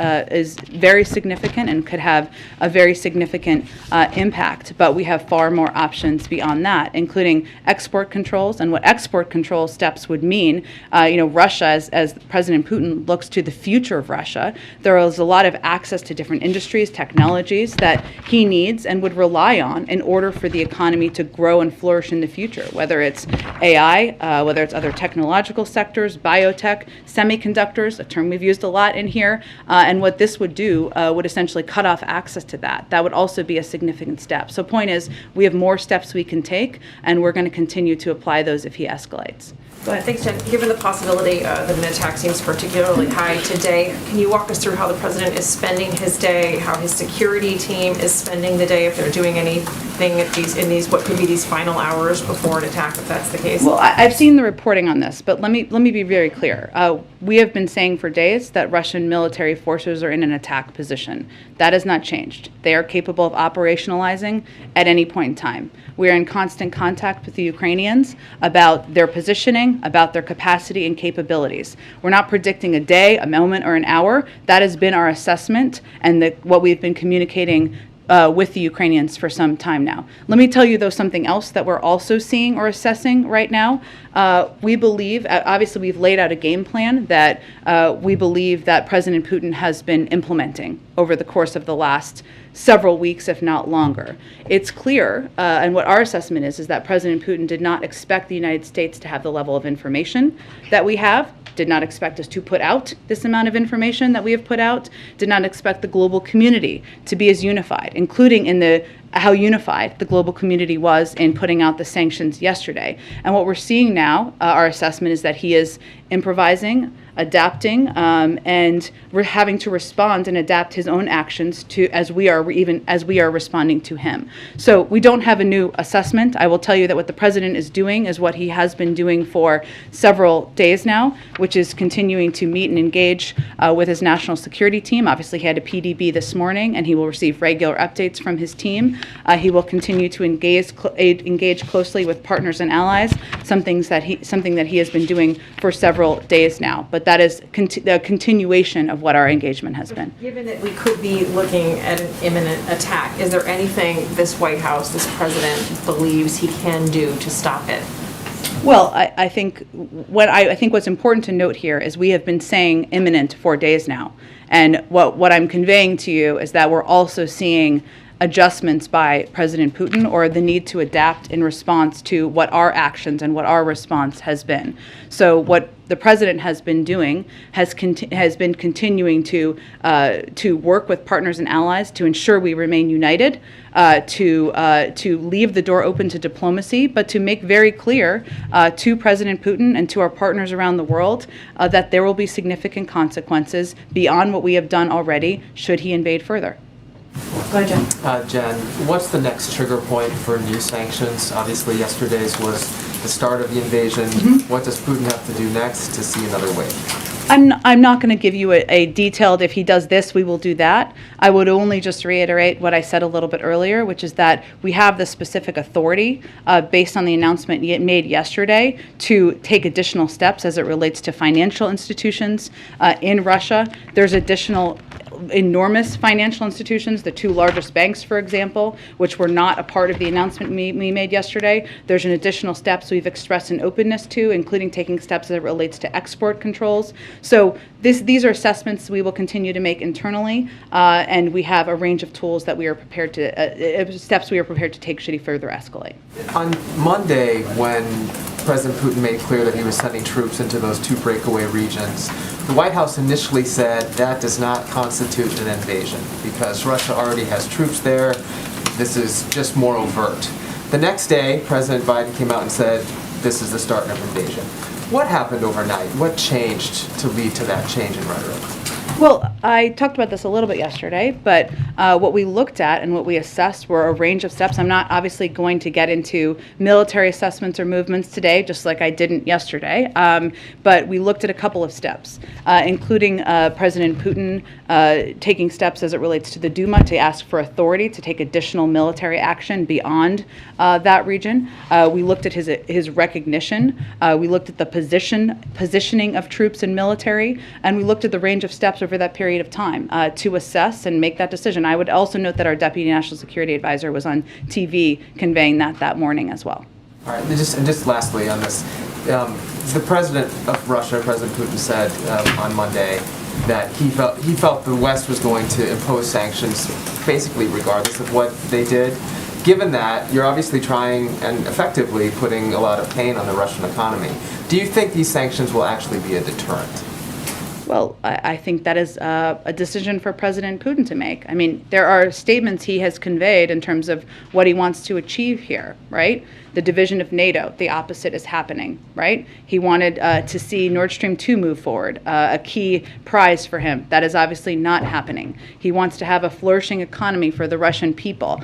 S5: very significant and could have a very significant impact. But we have far more options beyond that, including export controls, and what export control steps would mean. Russia, as President Putin looks to the future of Russia, there is a lot of access to different industries, technologies that he needs and would rely on in order for the economy to grow and flourish in the future, whether it's AI, whether it's other technological sectors, biotech, semiconductors, a term we've used a lot in here, and what this would do would essentially cut off access to that. That would also be a significant step. So point is, we have more steps we can take, and we're going to continue to apply those if he escalates.
S4: Thanks, Jen. Given the possibility that an attack seems particularly high today, can you walk us through how the president is spending his day, how his security team is spending the day, if they're doing anything in these what could be these final hours before an attack, if that's the case?
S5: Well, I've seen the reporting on this, but let me be very clear. We have been saying for days that Russian military forces are in an attack position. That has not changed. They are capable of operationalizing at any point in time. We are in constant contact with the Ukrainians about their positioning, about their capacity and capabilities. We're not predicting a day, a moment, or an hour. That has been our assessment and what we've been communicating with the Ukrainians for some time now. Let me tell you, though, something else that we're also seeing or assessing right now. We believe, obviously we've laid out a game plan that we believe that President Putin has been implementing over the course of the last several weeks, if not longer. It's clear, and what our assessment is that President Putin did not expect the United States to have the level of information that we have, did not expect us to put out this amount of information that we have put out, did not expect the global community to be as unified, including in how unified the global community was in putting out the sanctions yesterday. And what we're seeing now, our assessment is that he is improvising, adapting, and we're having to respond and adapt his own actions to as we are responding to him. So we don't have a new assessment. I will tell you that what the president is doing is what he has been doing for several days now, which is continuing to meet and engage with his national security team. Obviously, he had a PDB this morning, and he will receive regular updates from his team. He will continue to engage closely with partners and allies, something that he has been doing for several days now. But that is the continuation of what our engagement has been.
S4: Given that we could be looking at an imminent attack, is there anything this White House, this president, believes he can do to stop it?
S5: Well, I think what's important to note here is we have been saying imminent for days now. And what I'm conveying to you is that we're also seeing adjustments by President Putin, or the need to adapt in response to what our actions and what our response has been. So what the president has been doing has been continuing to work with partners and allies to ensure we remain united, to leave the door open to diplomacy, but to make very clear to President Putin and to our partners around the world that there will be significant consequences beyond what we have done already should he invade further. Go ahead, Jen.
S6: Jen, what's the next trigger point for new sanctions? Obviously, yesterday's was the start of the invasion. Mm-hmm. What does Putin have to do next to see another wave?
S5: I'm not going to give you a detailed, if he does this, we will do that. I would only just reiterate what I said a little bit earlier, which is that we have the specific authority based on the announcement made yesterday to take additional steps as it relates to financial institutions in Russia. There's additional enormous financial institutions, the two largest banks, for example, which were not a part of the announcement we made yesterday. There's an additional steps we've expressed an openness to, including taking steps as it relates to export controls. So these are assessments we will continue to make internally, and we have a range of tools that we are prepared to, steps we are prepared to take should he further escalate.
S6: On Monday, when President Putin made clear that he was sending troops into those two breakaway regions, the White House initially said that does not constitute an invasion because Russia already has troops there. This is just more overt. The next day, President Biden came out and said this is the start of an invasion. What happened overnight? What changed to lead to that change in rhetoric?
S5: Well, I talked about this a little bit yesterday, but what we looked at and what we assessed were a range of steps. I'm not obviously going to get into military assessments or movements today, just like I didn't yesterday, but we looked at a couple of steps, including President Putin taking steps as it relates to the Duma to ask for authority to take additional military action beyond that region. We looked at his recognition. We looked at the positioning of troops and military, and we looked at the range of steps over that period of time to assess and make that decision. I would also note that our Deputy National Security Advisor was on TV conveying that morning as well.
S6: All right, and just lastly on this, the president of Russia, President Putin, said on Monday that he felt the West was going to impose sanctions basically regardless of what they did. Given that, you're obviously trying and effectively putting a lot of pain on the Russian economy. Do you think these sanctions will actually be a deterrent?
S5: Well, I think that is a decision for President Putin to make. I mean, there are statements he has conveyed in terms of what he wants to achieve here, right? The division of NATO, the opposite is happening, right? He wanted to see Nord Stream 2 move forward, a key prize for him. That is obviously not happening. He wants to have a flourishing economy for the Russian people.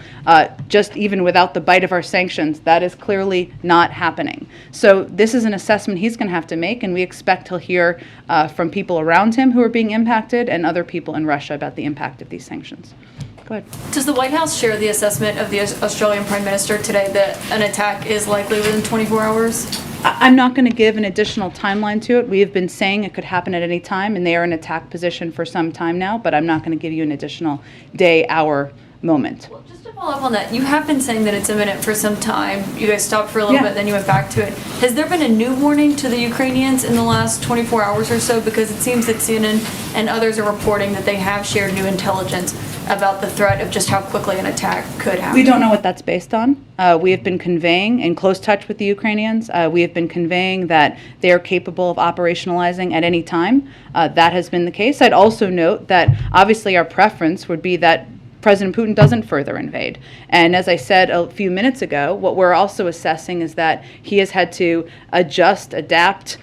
S5: Just even without the bite of our sanctions, that is clearly not happening. So this is an assessment he's going to have to make, and we expect he'll hear from people around him who are being impacted and other people in Russia about the impact of these sanctions. Go ahead.
S7: Does the White House share the assessment of the Australian Prime Minister today that an attack is likely within 24 hours?
S5: I'm not going to give an additional timeline to it. We have been saying it could happen at any time, and they are in attack position for some time now, but I'm not going to give you an additional day, hour, moment.
S7: Well, just to follow up on that, you have been saying that it's imminent for some time. You guys stopped for a little bit, then you went back to it. Has there been a new warning to the Ukrainians in the last 24 hours or so? Because it seems that CNN and others are reporting that they have shared new intelligence about the threat of just how quickly an attack could happen.
S5: We don't know what that's based on. We have been conveying, in close touch with the Ukrainians, we have been conveying that they are capable of operationalizing at any time. That has been the case. I'd also note that obviously our preference would be that President Putin doesn't further invade. And as I said a few minutes ago, what we're also assessing is that he has had to adjust, adapt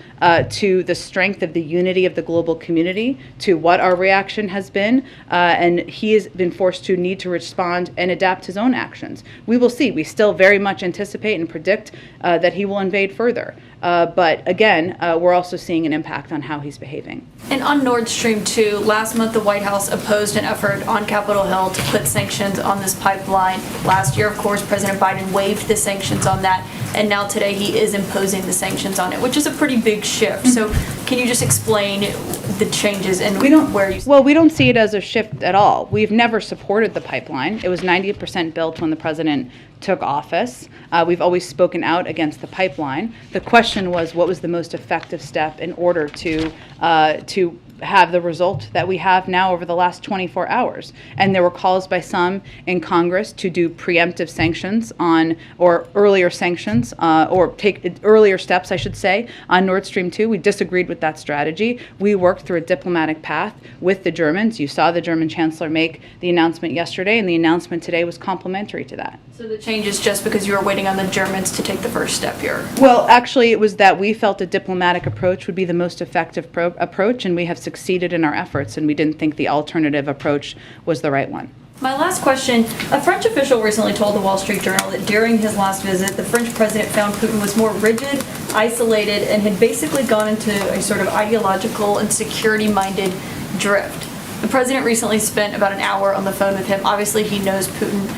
S5: to the strength of the unity of the global community, to what our reaction has been, and he has been forced to need to respond and adapt his own actions. We will see. We still very much anticipate and predict that he will invade further. But again, we're also seeing an impact on how he's behaving.
S7: And on Nord Stream 2, last month the White House opposed an effort on Capitol Hill to put sanctions on this pipeline. Last year, of course, President Biden waived the sanctions on that, and now today he is imposing the sanctions on it, which is a pretty big shift. So can you just explain the changes and where you...
S5: Well, we don't see it as a shift at all. We've never supported the pipeline. It was 90% built when the president took office. We've always spoken out against the pipeline. The question was, what was the most effective step in order to have the result that we have now over the last 24 hours? And there were calls by some in Congress to do preemptive sanctions on, or earlier sanctions, or take earlier steps, I should say, on Nord Stream 2. We disagreed with that strategy. We worked through a diplomatic path with the Germans. You saw the German Chancellor make the announcement yesterday, and the announcement today was complementary to that.
S7: So the change is just because you were waiting on the Germans to take the first step here?
S5: Well, actually, it was that we felt a diplomatic approach would be the most effective approach, and we have succeeded in our efforts, and we didn't think the alternative approach was the right one.
S7: My last question, a French official recently told the Wall Street Journal that during his last visit, the French president found Putin was more rigid, isolated, and had basically gone into a sort of ideological and security-minded drift. The president recently spent about an hour on the phone with him. Obviously, he knows Putin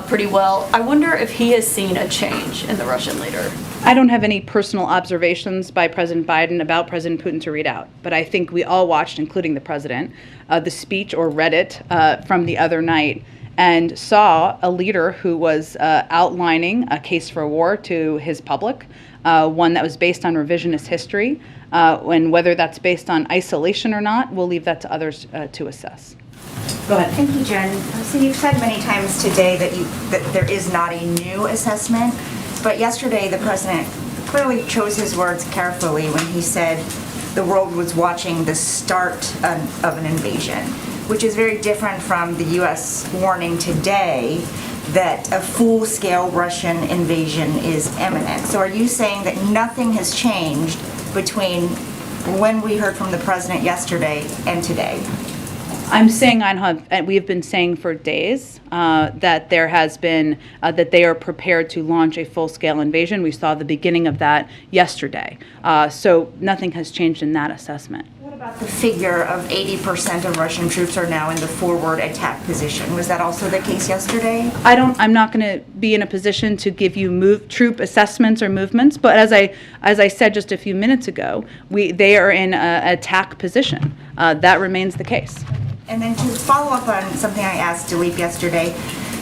S7: pretty well. I wonder if he has seen a change in the Russian leader.
S5: I don't have any personal observations by President Biden about President Putin to read out, but I think we all watched, including the president, the speech or read it from the other night and saw a leader who was outlining a case for war to his public, one that was based on revisionist history, and whether that's based on isolation or not, we'll leave that to others to assess. Go ahead.
S8: Thank you, Jen. So you've said many times today that there is not a new assessment, but yesterday the president clearly chose his words carefully when he said the world was watching the start of an invasion, which is very different from the U.S. warning today that a full-scale Russian invasion is imminent. So are you saying that nothing has changed between when we heard from the president yesterday and today?
S5: I'm saying we have been saying for days that there has been, that they are prepared to launch a full-scale invasion. We saw the beginning of that yesterday. So nothing has changed in that assessment.
S8: What about the figure of 80% of Russian troops are now in the forward attack position? Was that also the case yesterday?
S5: I'm not going to be in a position to give you troop assessments or movements, but as I said just a few minutes ago, they are in an attack position. That remains the case.
S8: And then to follow up on something I asked Dilip yesterday,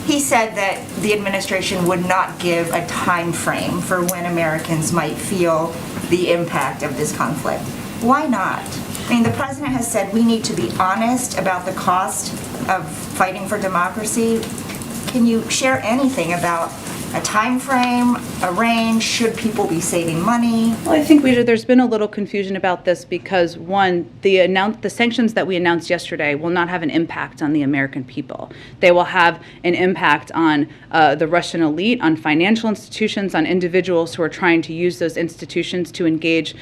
S8: he said that the administration would not give a time frame for when Americans might feel the impact of this conflict. Why not? I mean, the president has said we need to be honest about the cost of fighting for democracy. Can you share anything about a time frame, a range? Should people be saving money?
S5: Well, I think there's been a little confusion about this because, one, the sanctions that we announced yesterday will not have an impact on the American people. They will have an impact on the Russian elite, on financial institutions, on individuals who are trying to use those institutions to engage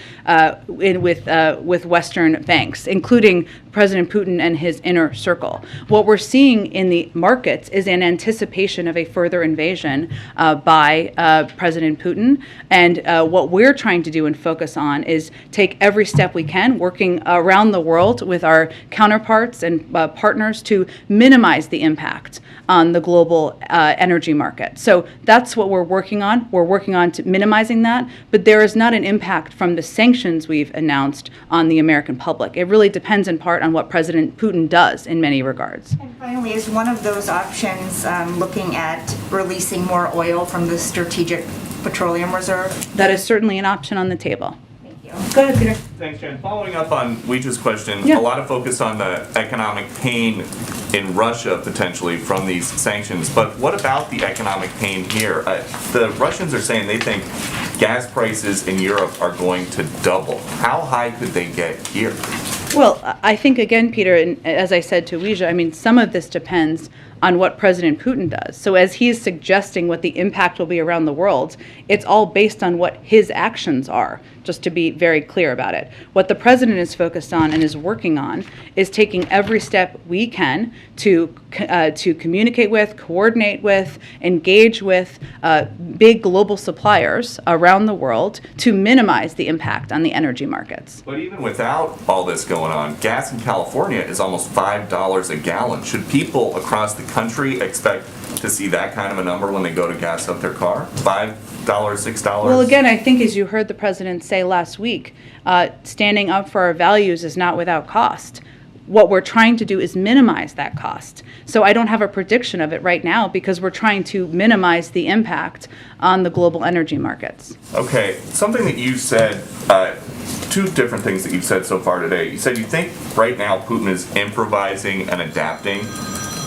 S5: with Western banks, including President Putin and his inner circle. What we're seeing in the markets is an anticipation of a further invasion by President Putin. And what we're trying to do and focus on is take every step we can, working around the world with our counterparts and partners to minimize the impact on the global energy market. So that's what we're working on. We're working on to minimizing that, but there is not an impact from the sanctions we've announced on the American public. It really depends in part on what President Putin does in many regards.
S8: And finally, is one of those options looking at releasing more oil from the Strategic Petroleum Reserve?
S5: That is certainly an option on the table.
S8: Thank you.
S5: Go ahead, Peter.
S9: Thanks, Jen. Following up on Weij's question,
S5: Yeah.
S9: a lot of focus on the economic pain in Russia potentially from these sanctions, but what about the economic pain here? The Russians are saying they think gas prices in Europe are going to double. How high could they get here?
S5: Well, I think, again, Peter, and as I said to Weija, I mean, some of this depends on what President Putin does. So as he's suggesting what the impact will be around the world, it's all based on what his actions are, just to be very clear about it. What the president is focused on and is working on is taking every step we can to communicate with, coordinate with, engage with big global suppliers around the world to minimize the impact on the energy markets.
S9: But even without all this going on, gas in California is almost $5 a gallon. Should people across the country expect to see that kind of a number when they go to gas up their car? $5, $6?
S5: Well, again, I think as you heard the president say last week, standing up for our values is not without cost. What we're trying to do is minimize that cost. So I don't have a prediction of it right now because we're trying to minimize the impact on the global energy markets.
S9: Okay, something that you said, two different things that you've said so far today. You said you think right now Putin is improvising and adapting,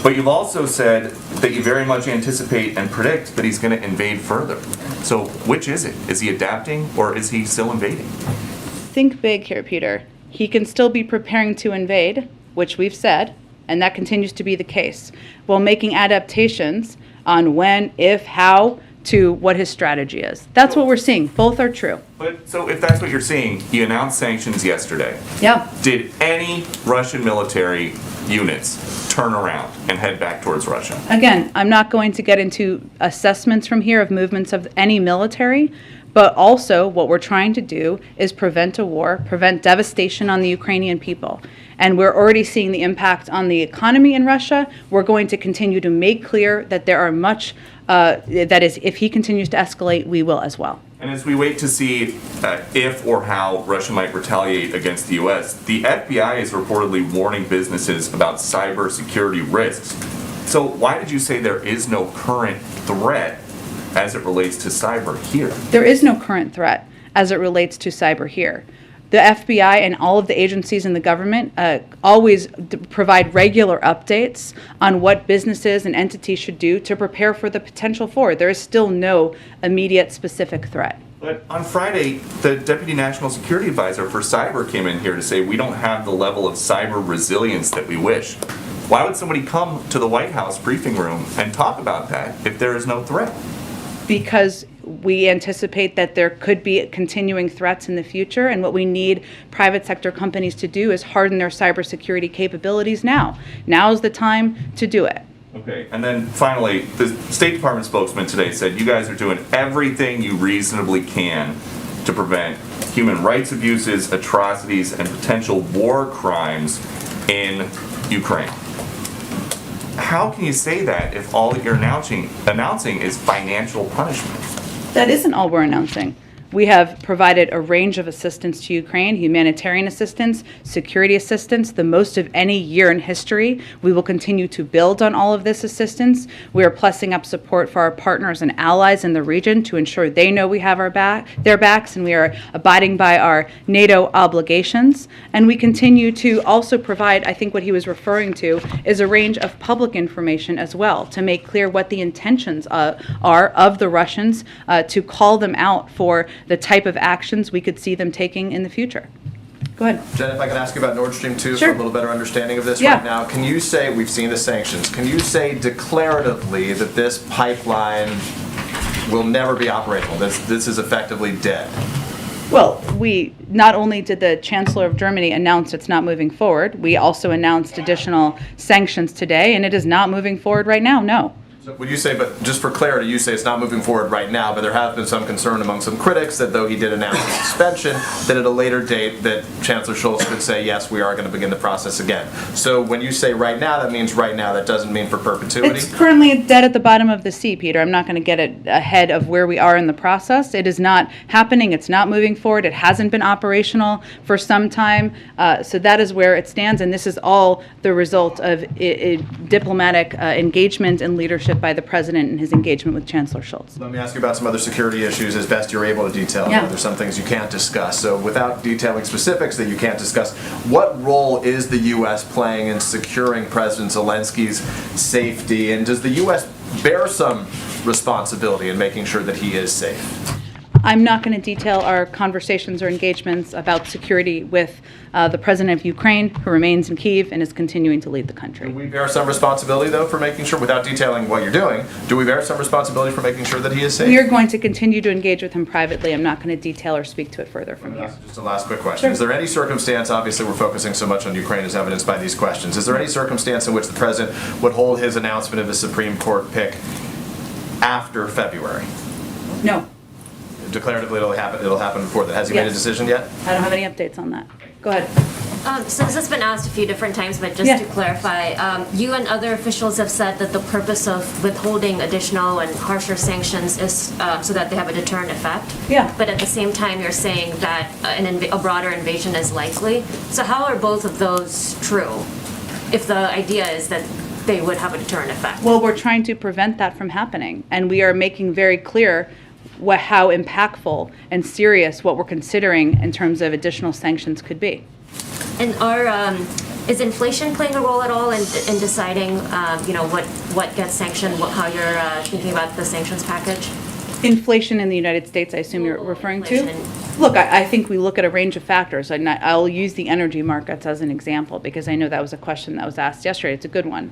S9: but you've also said that you very much anticipate and predict that he's going to invade further. So which is it? Is he adapting or is he still invading?
S5: Think big here, Peter. He can still be preparing to invade, which we've said, and that continues to be the case, while making adaptations on when, if, how, to what his strategy is. That's what we're seeing. Both are true.
S9: But so if that's what you're seeing, you announced sanctions yesterday.
S5: Yep.
S9: Did any Russian military units turn around and head back towards Russia?
S5: Again, I'm not going to get into assessments from here of movements of any military, but also what we're trying to do is prevent a war, prevent devastation on the Ukrainian people. And we're already seeing the impact on the economy in Russia. We're going to continue to make clear that there are much, that is, if he continues to escalate, we will as well.
S9: And as we wait to see if or how Russia might retaliate against the U.S., the FBI is reportedly warning businesses about cybersecurity risks. So why did you say there is no current threat as it relates to cyber here?
S5: There is no current threat as it relates to cyber here. The FBI and all of the agencies in the government always provide regular updates on what businesses and entities should do to prepare for the potential for. There is still no immediate specific threat.
S9: But on Friday, the Deputy National Security Advisor for Cyber came in here to say we don't have the level of cyber resilience that we wish. Why would somebody come to the White House briefing room and talk about that if there is no threat?
S5: Because we anticipate that there could be continuing threats in the future, and what we need private sector companies to do is harden their cybersecurity capabilities now. Now is the time to do it.
S9: Okay, and then finally, the State Department spokesman today said you guys are doing everything you reasonably can to prevent human rights abuses, atrocities, and potential war crimes in Ukraine. How can you say that if all that you're announcing is financial punishment?
S5: That isn't all we're announcing. We have provided a range of assistance to Ukraine, humanitarian assistance, security assistance, the most of any year in history. We will continue to build on all of this assistance. We are plussing up support for our partners and allies in the region to ensure they know we have their backs, and we are abiding by our NATO obligations. And we continue to also provide, I think what he was referring to, is a range of public information as well to make clear what the intentions are of the Russians, to call them out for the type of actions we could see them taking in the future. Go ahead.
S10: Jen, if I can ask you about Nord Stream 2
S5: Sure.
S10: for a little better understanding of this
S5: Yeah.
S10: right now. Can you say, we've seen the sanctions, can you say declaratively that this pipeline will never be operational? This is effectively dead?
S5: Well, we not only did the Chancellor of Germany announce it's not moving forward, we also announced additional sanctions today, and it is not moving forward right now, no.
S10: Would you say, but just for clarity, you say it's not moving forward right now, but there has been some concern among some critics that though he did announce the suspension, that at a later date that Chancellor Scholz could say, yes, we are going to begin the process again. So when you say right now, that means right now. That doesn't mean for perpetuity?
S5: It's currently dead at the bottom of the sea, Peter. I'm not going to get it ahead of where we are in the process. It is not happening. It's not moving forward. It hasn't been operational for some time. So that is where it stands, and this is all the result of diplomatic engagement and leadership by the President and his engagement with Chancellor Scholz.
S10: Let me ask you about some other security issues as best you're able to detail.
S5: Yeah.
S10: There's some things you can't discuss. So without detailing specifics that you can't discuss, what role is the U.S. playing in securing President Zelensky's safety? And does the U.S. bear some responsibility in making sure that he is safe?
S5: I'm not going to detail our conversations or engagements about security with the President of Ukraine, who remains in Kyiv and is continuing to lead the country.
S10: Do we bear some responsibility, though, for making sure, without detailing what you're doing, do we bear some responsibility for making sure that he is safe?
S5: We are going to continue to engage with him privately. I'm not going to detail or speak to it further from here.
S10: Just a last quick question.
S5: Sure.
S10: Is there any circumstance, obviously we're focusing so much on Ukraine as evidenced by these questions, is there any circumstance in which the President would hold his announcement of his Supreme Court pick after February?
S5: No,
S10: Declaratively, it'll happen before that. Has he made a
S5: Yes.
S10: decision yet?
S5: I don't have any updates on that. Go ahead.
S11: So this has been asked a few different times, but just
S5: Yeah.
S11: to clarify, you and other officials have said that the purpose of withholding additional and harsher sanctions is so that they have a deterrent effect.
S5: Yeah.
S11: But at the same time, you're saying that a broader invasion is likely. So how are both of those true, if the idea is that they would have a deterrent effect?
S5: Well, we're trying to prevent that from happening, and we are making very clear how impactful and serious what we're considering in terms of additional sanctions could be.
S11: And is inflation playing a role at all in deciding, what gets sanctioned, how you're thinking about the sanctions package?
S5: Inflation in the United States, I assume you're referring to?
S11: Inflation.
S5: Look, I think we look at a range of factors, and I'll use the energy markets as an example because I know that was a question that was asked yesterday. It's a good one.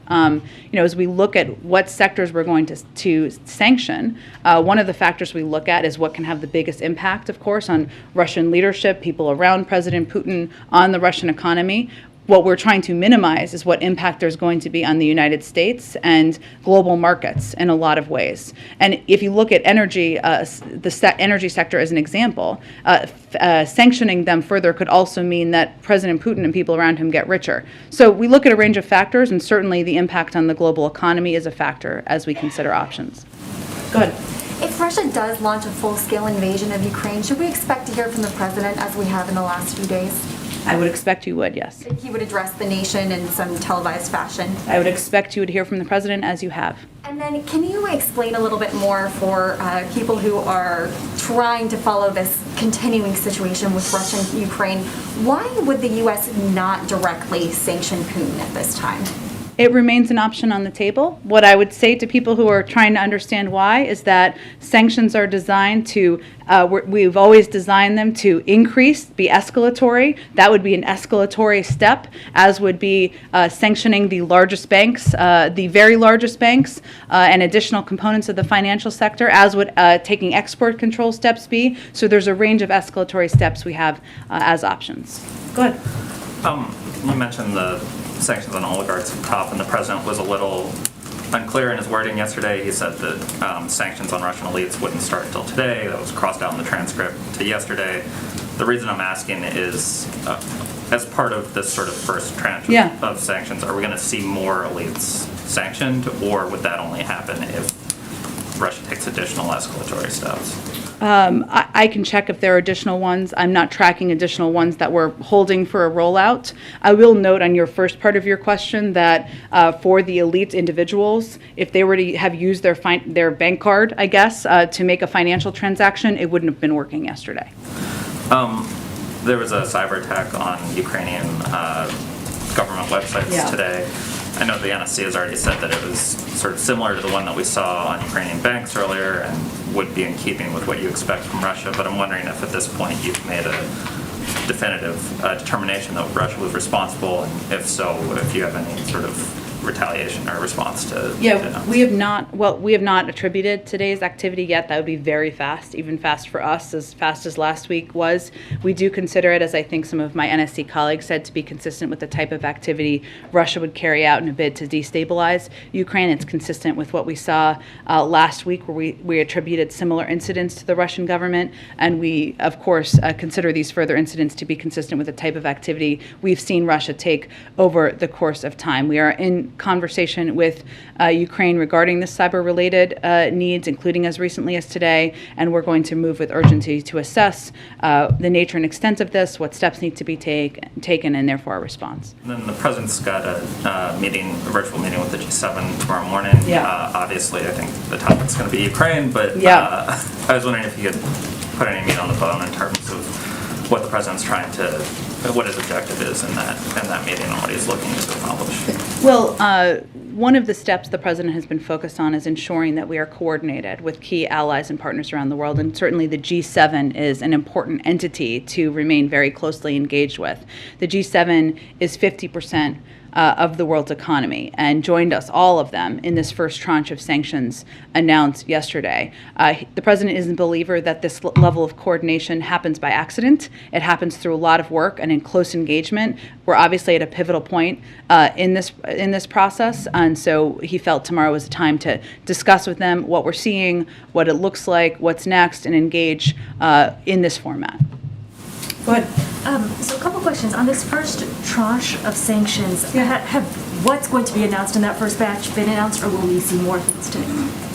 S5: As we look at what sectors we're going to sanction, one of the factors we look at is what can have the biggest impact, of course, on Russian leadership, people around President Putin, on the Russian economy. What we're trying to minimize is what impact there's going to be on the United States and global markets in a lot of ways. And if you look at energy, the energy sector as an example, sanctioning them further could also mean that President Putin and people around him get richer. So we look at a range of factors, and certainly the impact on the global economy is a factor as we consider options. Go ahead.
S12: If Russia does launch a full-scale invasion of Ukraine, should we expect to hear from the president as we have in the last few days?
S5: I would expect you would, yes.
S12: He would address the nation in some televised fashion.
S5: I would expect you would hear from the president as you have.
S12: And then can you explain a little bit more for people who are trying to follow this continuing situation with Russia and Ukraine, why would the U.S. not directly sanction Putin at this time?
S5: It remains an option on the table. What I would say to people who are trying to understand why is that sanctions are designed to, we've always designed them to increase, be escalatory. That would be an escalatory step, as would be sanctioning the largest banks, the very largest banks, and additional components of the financial sector, as would taking export control steps be. So there's a range of escalatory steps we have as options. Go ahead.
S3: You mentioned the sanctions on oligarchs at the top, and the president was a little unclear in his wording yesterday. He said that sanctions on Russian elites wouldn't start until today. That was crossed out in the transcript to yesterday. The reason I'm asking is, as part of this sort of first tranche of sanctions, are we going to see more elites sanctioned, or would that only happen if Russia takes additional escalatory steps?
S5: I can check if there are additional ones. I'm not tracking additional ones that we're holding for a rollout. I will note on your first part of your question that for the elite individuals, if they were to have used their bank card, I guess, to make a financial transaction, it wouldn't have been working yesterday.
S13: There was a cyber attack on Ukrainian government websites today. I know the NSC has already said that it was sort of similar to the one that we saw on Ukrainian banks earlier and would be in keeping with what you expect from Russia, but I'm wondering if at this point you've made a definitive determination that Russia was responsible, and if so, if you have any sort of retaliation or response to
S5: we have not attributed today's activity yet. That would be very fast, even fast for us, as fast as last week was. We do consider it, as I think some of my NSC colleagues said, to be consistent with the type of activity Russia would carry out in a bid to destabilize Ukraine. It's consistent with what we saw last week, where we attributed similar incidents to the Russian government, and we, of course, consider these further incidents to be consistent with the type of activity we've seen Russia take over the course of time. We are in conversation with Ukraine regarding the cyber-related needs, including as recently as today, and we're going to move with urgency to assess the nature and extent of this, what steps need to be taken, and therefore our response.
S13: And then the president's got a virtual meeting with the G7 tomorrow morning. Obviously, I think the topic's going to be Ukraine, but I was wondering if you could put any meat on the bone in terms of what the president's trying to, what his objective is in that meeting and what he's looking to accomplish.
S5: Well, one of the steps the president has been focused on is ensuring that we are coordinated with key allies and partners around the world, and certainly the G7 is an important entity to remain very closely engaged with. The G7 is 50% of the world's economy and joined us, all of them, in this first tranche of sanctions announced yesterday. The president is a believer that this level of coordination happens by accident. It happens through a lot of work and in close engagement. We're obviously at a pivotal point in this process, and so he felt tomorrow was a time to discuss with them what we're seeing, what it looks like, what's next, and engage in this format. Go ahead.
S7: So a couple questions. On this first tranche of sanctions, what's going to be announced in that first batch been announced, or will we see more things today?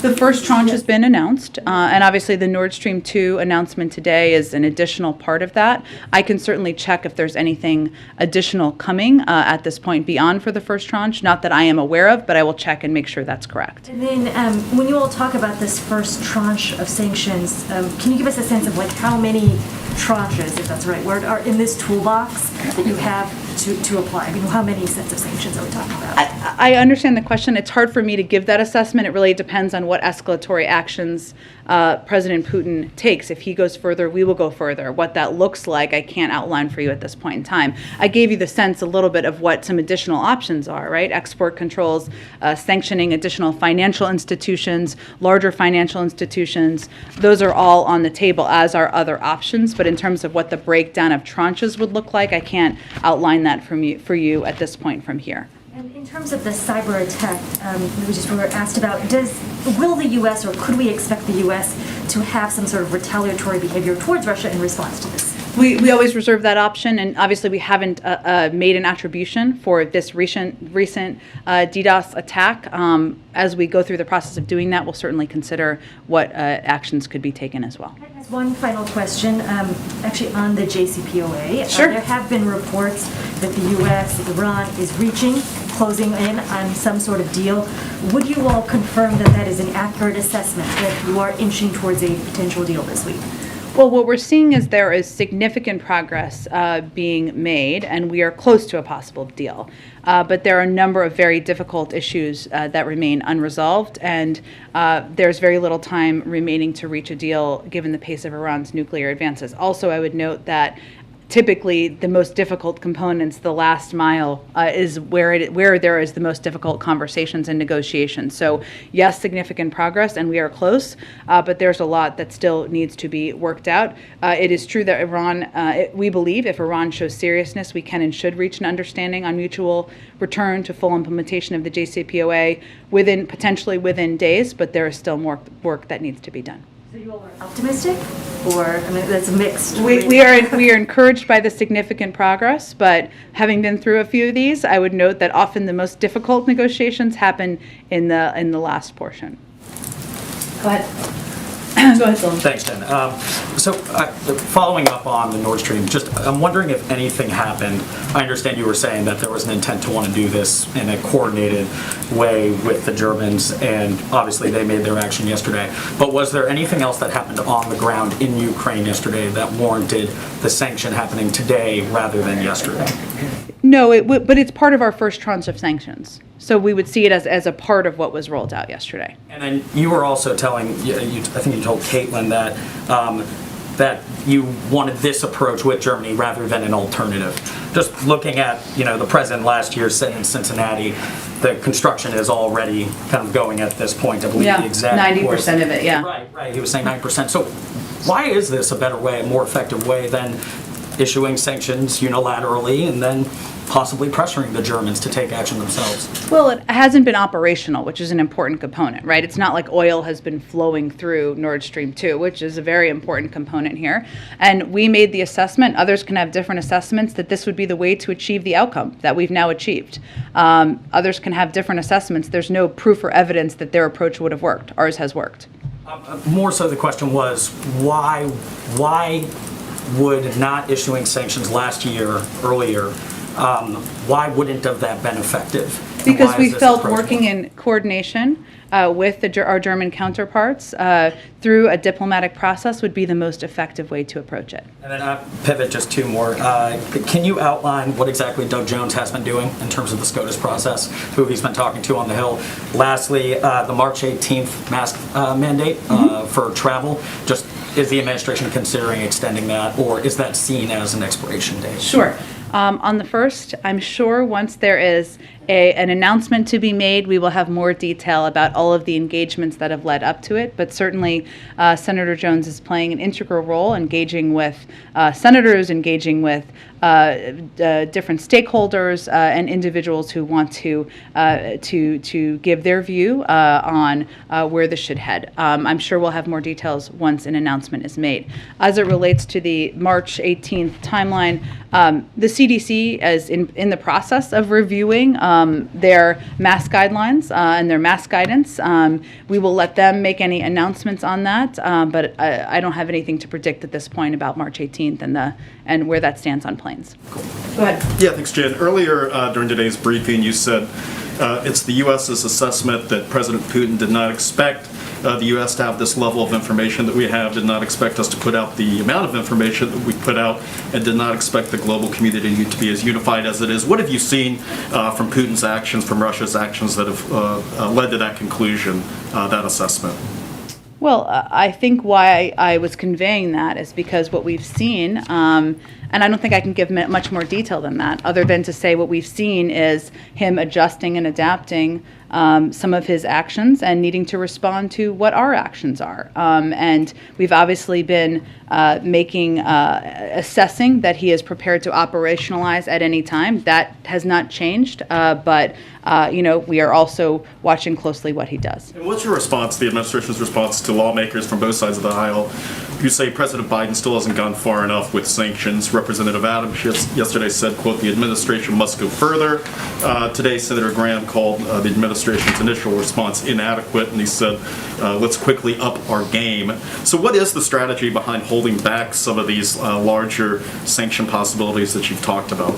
S5: The first tranche has been announced, and obviously the Nord Stream 2 announcement today is an additional part of that. I can certainly check if there's anything additional coming at this point beyond for the first tranche, not that I am aware of, but I will check and make sure that's correct.
S7: And then when you all talk about this first tranche of sanctions, can you give us a sense of like how many tranches, if that's the right word, are in this toolbox that you have to apply? I mean, how many sets of sanctions are we talking about?
S5: I understand the question. It's hard for me to give that assessment. It really depends on what escalatory actions President Putin takes. If he goes further, we will go further. What that looks like, I can't outline for you at this point in time. I gave you the sense a little bit of what some additional options are, right? Export controls, sanctioning additional financial institutions, larger financial institutions. Those are all on the table, as are other options. But in terms of what the breakdown of tranches would look like, I can't outline that for you at this point from here.
S7: And in terms of the cyber attack, we were asked about, will the U.S. or could we expect the U.S. to have some sort of retaliatory behavior towards Russia in response to this?
S5: We always reserve that option, and obviously we haven't made an attribution for this recent DDoS attack. As we go through the process of doing that, we'll certainly consider what actions could be taken as well.
S7: One final question, actually on the JCPOA.
S5: Sure.
S7: There have been reports that the U.S., Iran is closing in on some sort of deal. Would you all confirm that that is an accurate assessment, that you are inching towards a potential deal this week?
S5: Well, what we're seeing is there is significant progress being made, and we are close to a possible deal. But there are a number of very difficult issues that remain unresolved, and there's very little time remaining to reach a deal given the pace of Iran's nuclear advances. Also, I would note that typically the most difficult components, the last mile, is where there is the most difficult conversations and negotiations. So yes, significant progress, and we are close, but there's a lot that still needs to be worked out. It is true that Iran, we believe if Iran shows seriousness, we can and should reach an understanding on mutual return to full implementation of the JCPOA potentially within days, but there is still more work that needs to be done.
S7: So you all are optimistic, or I mean that's mixed?
S5: We are encouraged by the significant progress, but having been through a few of these, I would note that often the most difficult negotiations happen in the last portion. Go ahead. Go ahead, Dylan.
S14: Thanks, Jen. Following up on the Nord Stream, I'm wondering if anything happened. I understand you were saying that there was an intent to want to do this in a coordinated way with the Germans, and obviously they made their action yesterday. But was there anything else that happened on the ground in Ukraine yesterday that warranted the sanction happening today rather than yesterday?
S5: No, but it's part of our first tranche of sanctions. So we would see it as a part of what was rolled out yesterday.
S14: And then you were also telling, I think you told Caitlin that that you wanted this approach with Germany rather than an alternative. Just looking at, the president last year said in Cincinnati, the construction is already kind of going at this point. I believe the exact
S5: 90% of it, yeah.
S14: Right. He was saying 9%. So why is this a better way, a more effective way than issuing sanctions unilaterally and then possibly pressuring the Germans to take action themselves?
S5: Well, it hasn't been operational, which is an important component, right? It's not like oil has been flowing through Nord Stream 2, which is a very important component here. And we made the assessment, others can have different assessments, that this would be the way to achieve the outcome that we've now achieved. Others can have different assessments. There's no proof or evidence that their approach would have worked. Ours has worked.
S14: More so the question was, why would not issuing sanctions last year, earlier, why wouldn't have that been effective?
S5: Because we felt working in coordination with our German counterparts through a diplomatic process would be the most effective way to approach it.
S14: And then I'll pivot just two more. Can you outline what exactly Doug Jones has been doing in terms of the SCOTUS process, who he's been talking to on the Hill? Lastly, the March 18th mask mandate for travel, just is the administration considering extending that, or is that seen as an expiration date?
S5: Sure. On the first, I'm sure once there is an announcement to be made, we will have more detail about all of the engagements that have led up to it. But certainly, Senator Jones is playing an integral role, engaging with senators, engaging with different stakeholders and individuals who want to give their view on where this should head. I'm sure we'll have more details once an announcement is made. As it relates to the March 18th timeline, the CDC is in the process of reviewing their mask guidelines and their mask guidance. We will let them make any announcements on that, but I don't have anything to predict at this point about March 18th and where that stands on planes. Cool. Go ahead.
S15: Yeah, thanks, Jen. Earlier during today's briefing, you said it's the U.S.'s assessment that President Putin did not expect the U.S. to have this level of information that we have, did not expect us to put out the amount of information that we put out, and did not expect the global community to be as unified as it is. What have you seen from Putin's actions, from Russia's actions that have led to that conclusion, that assessment?
S5: Well, I think why I was conveying that is because what we've seen, and I don't think I can give much more detail than that, other than to say what we've seen is him adjusting and adapting some of his actions and needing to respond to what our actions are. And we've obviously been assessing that he is prepared to operationalize at any time. That has not changed, but we are also watching closely what he does.
S15: And what's your response, the administration's response to lawmakers from both sides of the aisle who say President Biden still hasn't gone far enough with sanctions? Representative Adams yesterday said, quote, the administration must go further. Today, Senator Graham called the administration's initial response inadequate, and he said, let's quickly up our game. So what is the strategy behind holding back some of these larger sanction possibilities that you've talked about?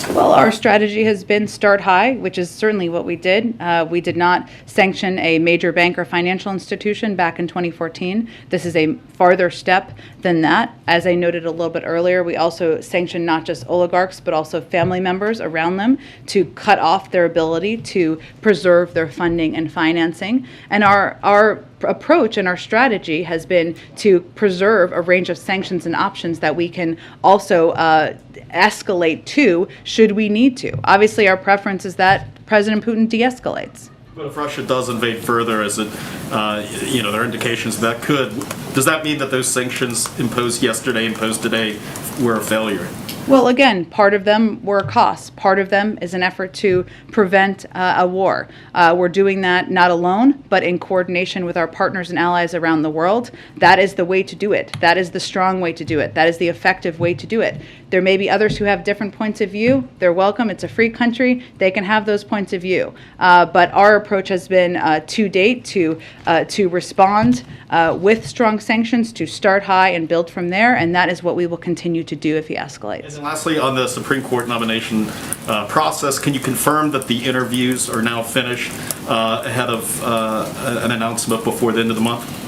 S5: Well, our strategy has been start high, which is certainly what we did. We did not sanction a major bank or financial institution back in 2014. This is a farther step than that. As I noted a little bit earlier, we also sanctioned not just oligarchs, but also family members around them to cut off their ability to preserve their funding and financing. And our approach and our strategy has been to preserve a range of sanctions and options that we can also escalate to should we need to. Obviously, our preference is that President Putin de-escalates.
S15: But if Russia does invade further, is it, there are indications that could, does that mean that those sanctions imposed today, were a failure?
S5: Well, again, part of them were costs. Part of them is an effort to prevent a war. We're doing that not alone, but in coordination with our partners and allies around the world. That is the way to do it. That is the strong way to do it. That is the effective way to do it. There may be others who have different points of view. They're welcome. It's a free country. They can have those points of view. But our approach has been to date to respond with strong sanctions, to start high and build from there, and that is what we will continue to do if he escalates.
S15: And then lastly, on the Supreme Court nomination process, can you confirm that the interviews are now finished ahead of an announcement before the end of the month?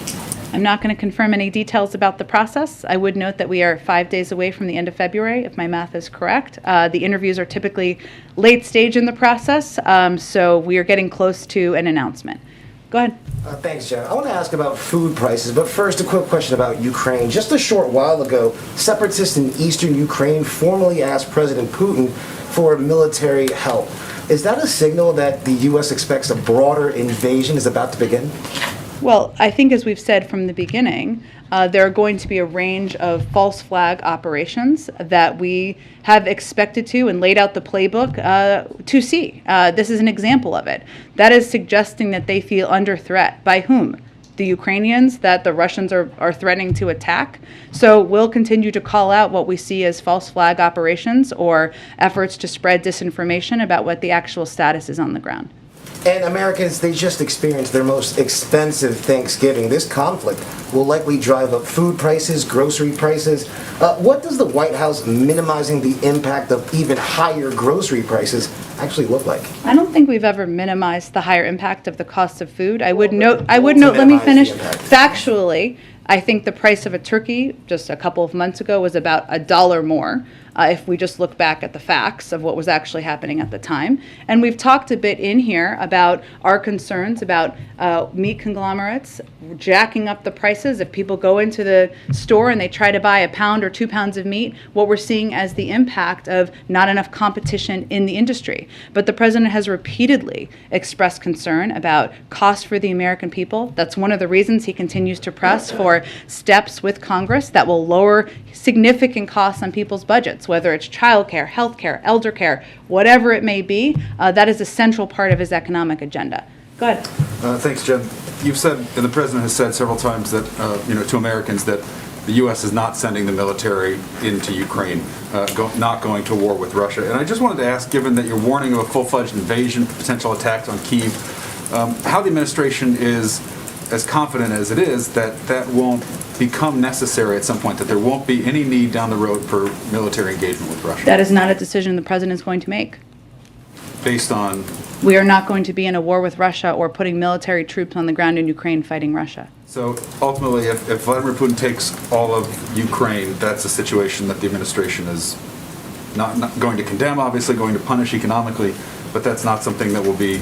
S5: I'm not going to confirm any details about the process. I would note that we are 5 days away from the end of February, if my math is correct. The interviews are typically late stage in the process, so we are getting close to an announcement. Go ahead.
S16: Thanks, Jen. I want to ask about food prices, but first a quick question about Ukraine. Just a short while ago, separatists in eastern Ukraine formally asked President Putin for military help. Is that a signal that the U.S. expects a broader invasion is about to begin?
S5: Well, I think as we've said from the beginning, there are going to be a range of false flag operations that we have expected to and laid out the playbook to see. This is an example of it. That is suggesting that they feel under threat. By whom? The Ukrainians, that the Russians are threatening to attack. So we'll continue to call out what we see as false flag operations or efforts to spread disinformation about what the actual status is on the ground.
S16: And Americans, they just experienced their most expensive Thanksgiving. This conflict will likely drive up food prices, grocery prices. What does the White House minimizing the impact of even higher grocery prices actually look like?
S5: I don't think we've ever minimized the higher impact of the cost of food. I would note, let me finish. Factually, I think the price of a turkey just a couple of months ago was about $1 more. If we just look back at the facts of what was actually happening at the time. And we've talked a bit in here about our concerns about meat conglomerates jacking up the prices. If people go into the store and they try to buy a pound or 2 pounds of meat, what we're seeing as the impact of not enough competition in the industry. But the president has repeatedly expressed concern about cost for the American people. That's one of the reasons he continues to press for steps with Congress that will lower significant costs on people's budgets, whether it's childcare, healthcare, elder care, whatever it may be. That is a central part of his economic agenda. Go ahead.
S17: Thanks, Jen. You've said, and the president has said several times that, to Americans that the U.S. is not sending the military into Ukraine, not going to war with Russia. And I just wanted to ask, given that you're warning of a full-fledged invasion, potential attacks on Kyiv, how the administration is as confident as it is that that won't become necessary at some point, that there won't be any need down the road for military engagement with Russia?
S5: That is not a decision the president is going to make.
S17: Based on?
S5: We are not going to be in a war with Russia or putting military troops on the ground in Ukraine fighting Russia.
S17: So ultimately, if Vladimir Putin takes all of Ukraine, that's a situation that the administration is not going to condemn, obviously going to punish economically, but that's not something that will be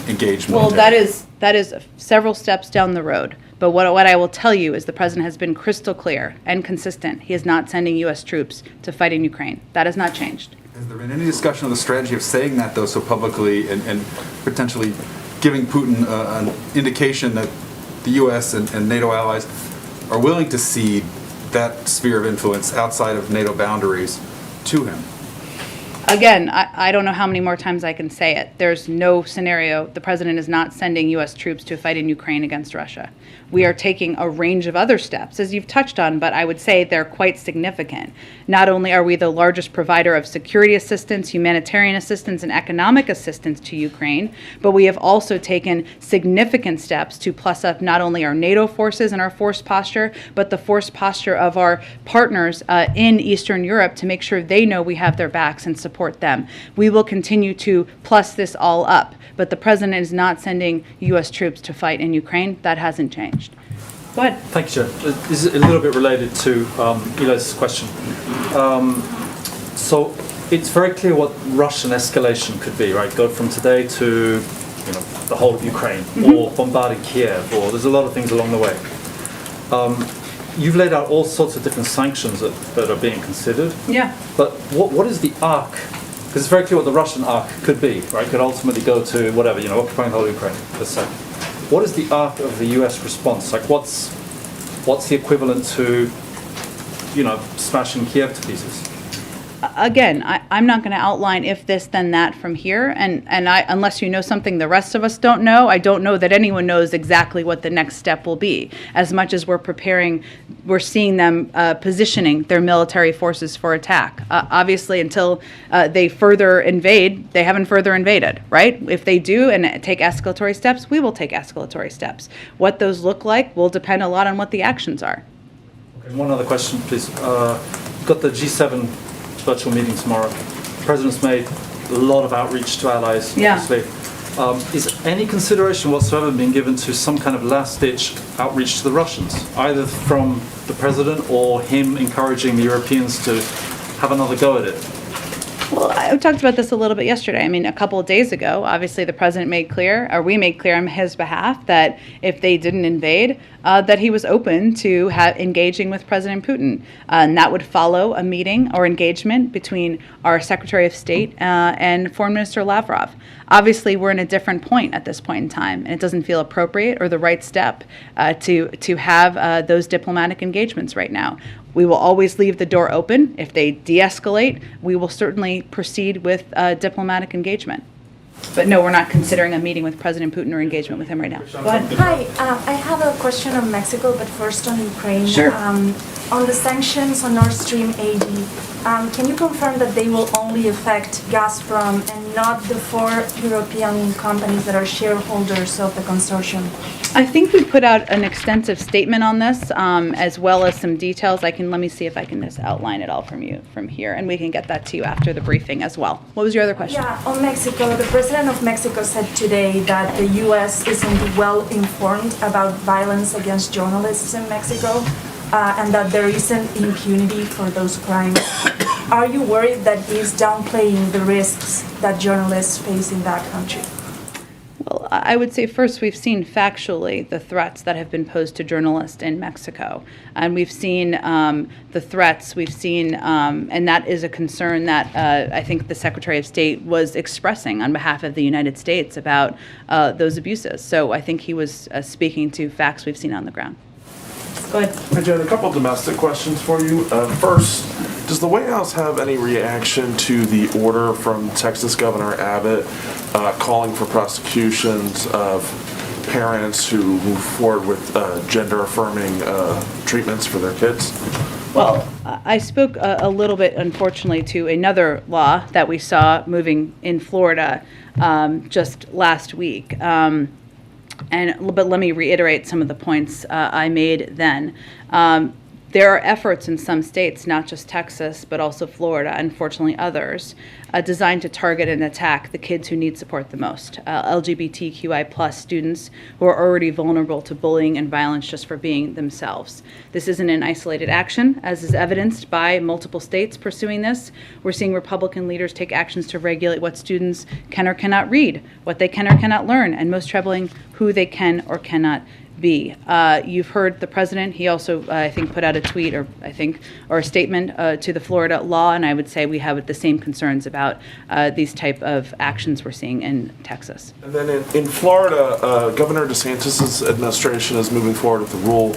S17: engaged militarily.
S5: Well, that is several steps down the road. But what I will tell you is the president has been crystal clear and consistent. He is not sending U.S. troops to fight in Ukraine. That has not changed.
S17: Has there been any discussion of the strategy of saying that, though, so publicly and potentially giving Putin an indication that the U.S. and NATO allies are willing to cede that sphere of influence outside of NATO boundaries to him?
S5: Again, I don't know how many more times I can say it. There's no scenario. The president is not sending U.S. troops to fight in Ukraine against Russia. We are taking a range of other steps, as you've touched on, but I would say they're quite significant. Not only are we the largest provider of security assistance, humanitarian assistance, and economic assistance to Ukraine, but we have also taken significant steps to plus up not only our NATO forces and our force posture, but the force posture of our partners in Eastern Europe to make sure they know we have their backs and support them. We will continue to plus this all up, but the president is not sending U.S. troops to fight in Ukraine. That hasn't changed. Go ahead.
S18: Thank you, Jen. This is a little bit related to Eli's question. So it's very clear what Russian escalation could be, right? Go from today to the whole of Ukraine, or bombarding Kiev, or there's a lot of things along the way. You've laid out all sorts of different sanctions that are being considered.
S5: Yeah.
S18: But what is the arc? Because it's very clear what the Russian arc could be, right? Could ultimately go to whatever, occupying the whole of Ukraine, per se. What is the arc of the U.S. response? Like, what's the equivalent to, smashing Kiev to pieces?
S5: again, I'm not going to outline if this, then that from here. And unless you know something the rest of us don't know, I don't know that anyone knows exactly what the next step will be. As much as we're preparing, we're seeing them positioning their military forces for attack. Obviously, until they further invade, they haven't further invaded, right? If they do and take escalatory steps, we will take escalatory steps. What those look like will depend a lot on what the actions are.
S18: Okay, one other question, please. We've got the G7 virtual meeting tomorrow. The President's made a lot of outreach to allies,
S5: Yeah.
S18: obviously. Is any consideration whatsoever being given to some kind of last-ditch outreach to the Russians, either from the President or him encouraging the Europeans to have another go at it?
S5: Well, I talked about this a little bit yesterday. I mean, a couple of days ago, obviously the president made clear, or we made clear on his behalf, that if they didn't invade, that he was open to engaging with President Putin. And that would follow a meeting or engagement between our Secretary of State and Foreign Minister Lavrov. Obviously, we're in a different point at this point in time, and it doesn't feel appropriate or the right step to have those diplomatic engagements right now. We will always leave the door open. If they de-escalate, we will certainly proceed with diplomatic engagement. But no, we're not considering a meeting with President Putin or engagement with him right now. Go ahead.
S12: Hi, I have a question on Mexico, but first on Ukraine.
S5: Sure.
S12: On the sanctions on Nord Stream 80, can you confirm that they will only affect Gazprom and not the 4 European companies that are shareholders of the consortium?
S5: I think we put out an extensive statement on this, as well as some details. Let me see if I can just outline it all from here, and we can get that to you after the briefing as well. What was your other question?
S12: Yeah, on Mexico, the president of Mexico said today that the U.S. isn't well informed about violence against journalists in Mexico, and that there isn't impunity for those crimes. Are you worried that he's downplaying the risks that journalists face in that country?
S5: Well, I would say first we've seen factually the threats that have been posed to journalists in Mexico. And we've seen the threats, and that is a concern that I think the Secretary of State was expressing on behalf of the United States about those abuses. So I think he was speaking to facts we've seen on the ground. Go ahead.
S19: Hi, Jen. A couple domestic questions for you. First, does the White House have any reaction to the order from Texas Governor Abbott calling for prosecutions of parents who move forward with gender-affirming treatments for their kids?
S5: Well, I spoke a little bit, unfortunately, to another law that we saw moving in Florida just last week. But let me reiterate some of the points I made then. There are efforts in some states, not just Texas, but also Florida, unfortunately others, designed to target and attack the kids who need support the most, LGBTQI+ students who are already vulnerable to bullying and violence just for being themselves. This isn't an isolated action, as is evidenced by multiple states pursuing this. We're seeing Republican leaders take actions to regulate what students can or cannot read, what they can or cannot learn, and most troubling, who they can or cannot be. You've heard the president. He also, I think, put out a tweet or a statement to the Florida law, and I would say we have the same concerns about these type of actions we're seeing in Texas.
S19: And then in Florida, Governor DeSantis' administration is moving forward with a rule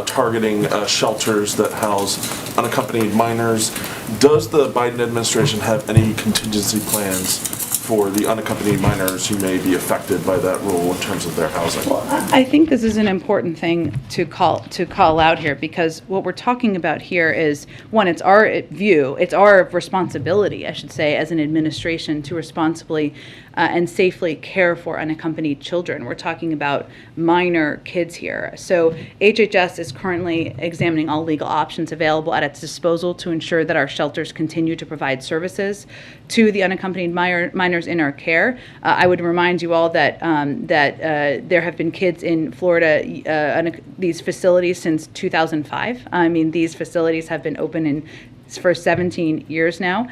S19: targeting shelters that house unaccompanied minors. Does the Biden administration have any contingency plans for the unaccompanied minors who may be affected by that rule in terms of their housing?
S5: Well, I think this is an important thing to call out here, because what we're talking about here is, one, it's our view, it's our responsibility, I should say, as an administration to responsibly and safely care for unaccompanied children. We're talking about minor kids here. So HHS is currently examining all legal options available at its disposal to ensure that our shelters continue to provide services to the unaccompanied minors in our care. I would remind you all that there have been kids in Florida, these facilities since 2005. I mean, these facilities have been open for 17 years now,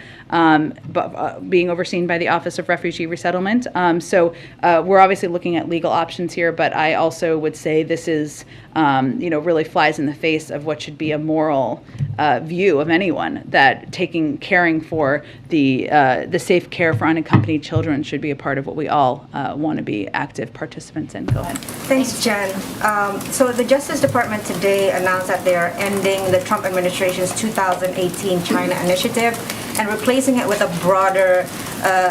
S5: being overseen by the Office of Refugee Resettlement. So we're obviously looking at legal options here, but I also would say this is, really flies in the face of what should be a moral view of anyone, that caring for the safe care for unaccompanied children should be a part of what we all want to be active participants in. Go ahead.
S8: Thanks, Jen. So the Justice Department today announced that they are ending the Trump administration's 2018 China initiative. and replacing it with a broader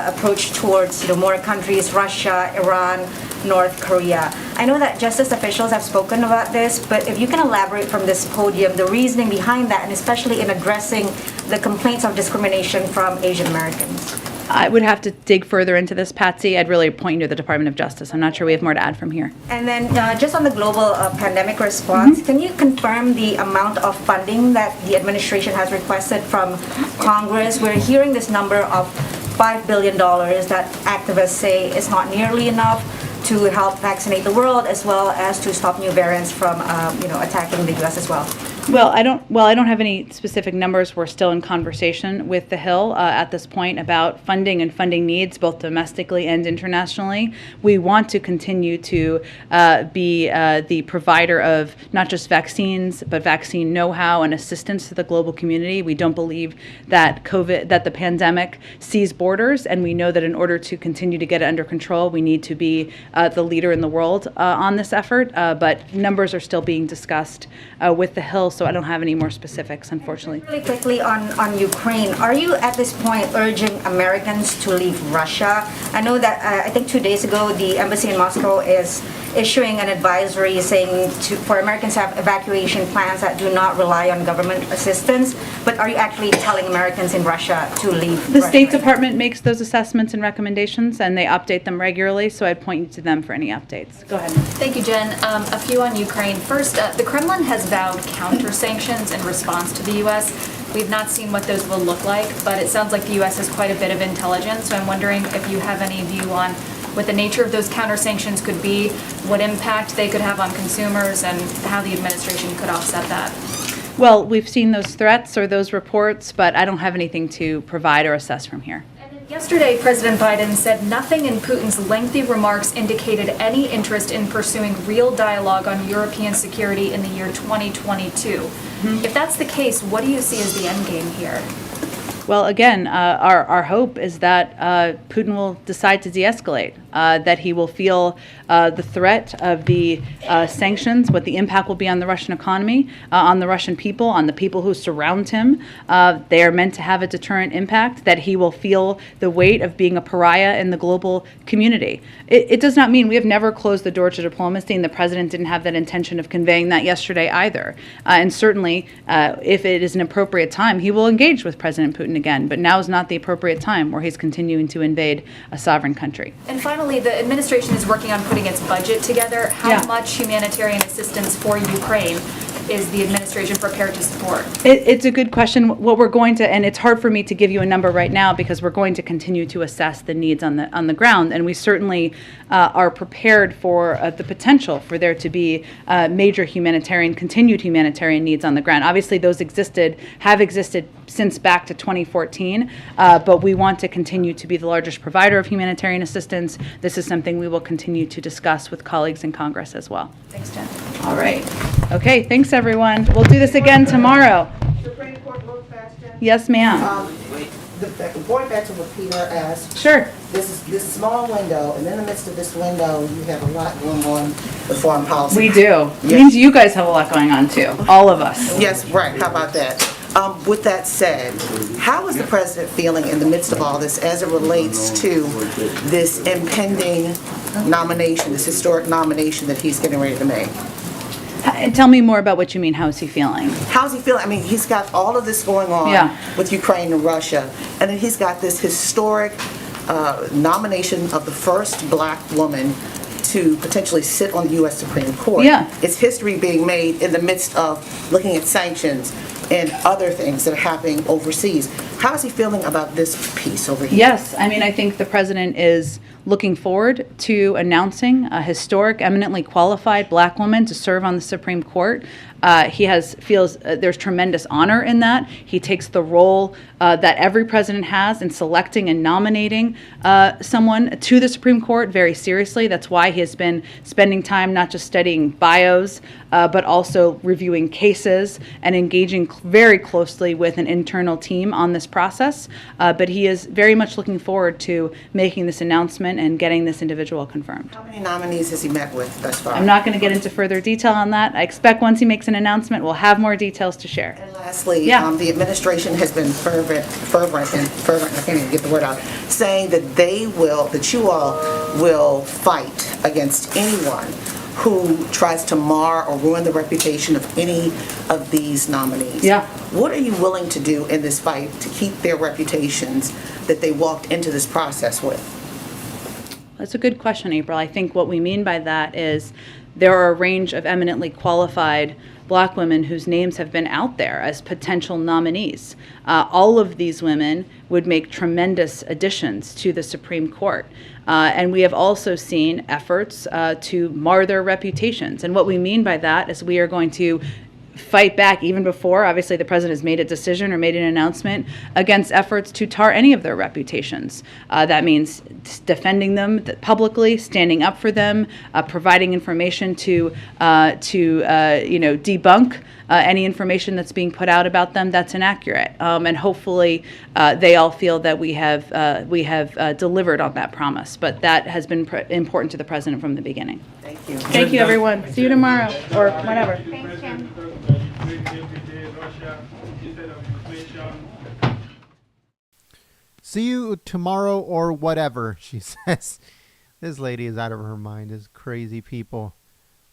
S8: approach towards more countries, Russia, Iran, North Korea. I know that justice officials have spoken about this, but if you can elaborate from this podium the reasoning behind that, and especially in addressing the complaints of discrimination from Asian Americans.
S5: I would have to dig further into this, Patsy. I'd really point you to the Department of Justice. I'm not sure we have more to add from here.
S8: And then just on the global pandemic response, can you confirm the amount of funding that the administration has requested from Congress? We're hearing this number of $5 billion that activists say is not nearly enough to help vaccinate the world, as well as to stop new variants from attacking the U.S. as well.
S5: Well, I don't have any specific numbers. We're still in conversation with the Hill at this point about funding and funding needs, both domestically and internationally. We want to continue to be the provider of not just vaccines, but vaccine know-how and assistance to the global community. We don't believe that the pandemic sees borders, and we know that in order to continue to get it under control, we need to be the leader in the world on this effort. But numbers are still being discussed with the Hill. So I don't have any more specifics, unfortunately.
S8: Really quickly on Ukraine, are you at this point urging Americans to leave Russia? I know that I think 2 days ago the embassy in Moscow is issuing an advisory saying for Americans to have evacuation plans that do not rely on government assistance. But are you actually telling Americans in Russia to leave
S5: The
S8: Russia?
S5: State Department makes those assessments and recommendations, and they update them regularly, so I'd point you to them for any updates. Go ahead.
S12: Thank you, Jen. A few on Ukraine. First, the Kremlin has vowed counter-sanctions in response to the U.S. We've not seen what those will look like, but it sounds like the U.S. has quite a bit of intelligence, so I'm wondering if you have any view on what the nature of those counter-sanctions could be, what impact they could have on consumers, and how the administration could offset that.
S5: Well, we've seen those threats or those reports, but I don't have anything to provide or assess from here.
S12: Yesterday, President Biden said nothing in Putin's lengthy remarks indicated any interest in pursuing real dialogue on European security in the year 2022. If that's the case, what do you see as the end game here?
S5: Well, again, our hope is that Putin will decide to de-escalate, that he will feel the threat of the sanctions, what the impact will be on the Russian economy, on the Russian people, on the people who surround him. They are meant to have a deterrent impact, that he will feel the weight of being a pariah in the global community. It does not mean we have never closed the door to diplomacy, and the president didn't have that intention of conveying that yesterday either. And certainly, if it is an appropriate time, he will engage with President Putin again, but now is not the appropriate time where he's continuing to invade a sovereign country.
S12: And finally, the administration is working on putting its budget together. How much humanitarian assistance for Ukraine is the administration prepared to support?
S5: It's a good question. What we're going to, and it's hard for me to give you a number right now because we're going to continue to assess the needs on the ground, and we certainly are prepared for the potential for there to be major continued humanitarian needs on the ground. Obviously, those have existed since back to 2014, but we want to continue to be the largest provider of humanitarian assistance. This is something we will continue to discuss with colleagues in Congress as well.
S12: Thanks, Jen.
S5: All right. Okay, thanks everyone. We'll do this again tomorrow.
S20: Supreme Court real fast, Jen?
S5: Yes, ma'am.
S20: Going back to what Peter asked.
S5: Sure.
S20: This small window, and in the midst of this window, you have a lot going on with foreign policy.
S5: We do. It means you guys have a lot going on too. All of us.
S20: Yes, right. How about that? With that said, how is the president feeling in the midst of all this as it relates to this impending nomination, this historic nomination that he's getting ready to make?
S5: Tell me more about what you mean. How is he feeling?
S20: How's he feeling? I mean, he's got all of this going on with Ukraine and Russia, and then he's got this historic nomination of the first black woman to potentially sit on the U.S. Supreme Court.
S5: Yeah.
S20: It's history being made in the midst of looking at sanctions and other things that are happening overseas. How is he feeling about this piece over here?
S5: Yes, I mean, I think the president is looking forward to announcing a historic, eminently qualified black woman to serve on the Supreme Court. He feels there's tremendous honor in that. He takes the role that every president has in selecting and nominating someone to the Supreme Court very seriously. That's why he has been spending time not just studying bios, but also reviewing cases and engaging very closely with an internal team on this process. But he is very much looking forward to making this announcement appointment and getting this individual confirmed.
S20: How many nominees has he met with thus far?
S5: I'm not going to get into further detail on that. I expect once he makes an announcement, we'll have more details to share.
S20: And lastly,
S5: Yeah.
S20: the administration has been fervent, I can't even get the word out, saying that that you all will fight against anyone who tries to mar or ruin the reputation of any of these nominees.
S5: Yeah.
S20: What are you willing to do in this fight to keep their reputations that they walked into this process with?
S5: That's a good question, April. I think what we mean by that is there are a range of eminently qualified Black women whose names have been out there as potential nominees. All of these women would make tremendous additions to the Supreme Court. And we have also seen efforts to mar their reputations. And what we mean by that is we are going to fight back even before, obviously, the president has made a decision or made an announcement against efforts to tar any of their reputations. That means defending them publicly, standing up for them, providing information to debunk any information that's being put out about them that's inaccurate. And hopefully, they all feel that we have delivered on that promise. But that has been important to the president from the beginning.
S20: Thank you.
S5: Thank you, everyone. See you tomorrow or whenever.
S12: Thanks, Jen.
S1: See you tomorrow or whatever, she says. This lady is out of her mind. There's crazy people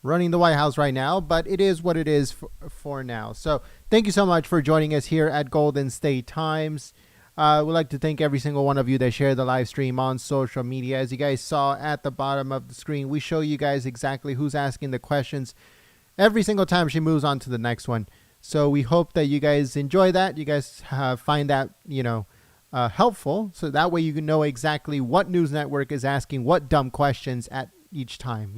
S1: running the White House right now, but it is what it is for now. So thank you so much for joining us here at Golden State Times. We'd like to thank every single one of you that shared the live stream on social media. As you guys saw at the bottom of the screen, we show you guys exactly who's asking the questions every single time she moves on to the next one. So we hope that you guys enjoy that. You guys find that, helpful. So that way you can know exactly what news network is asking what dumb questions at each time,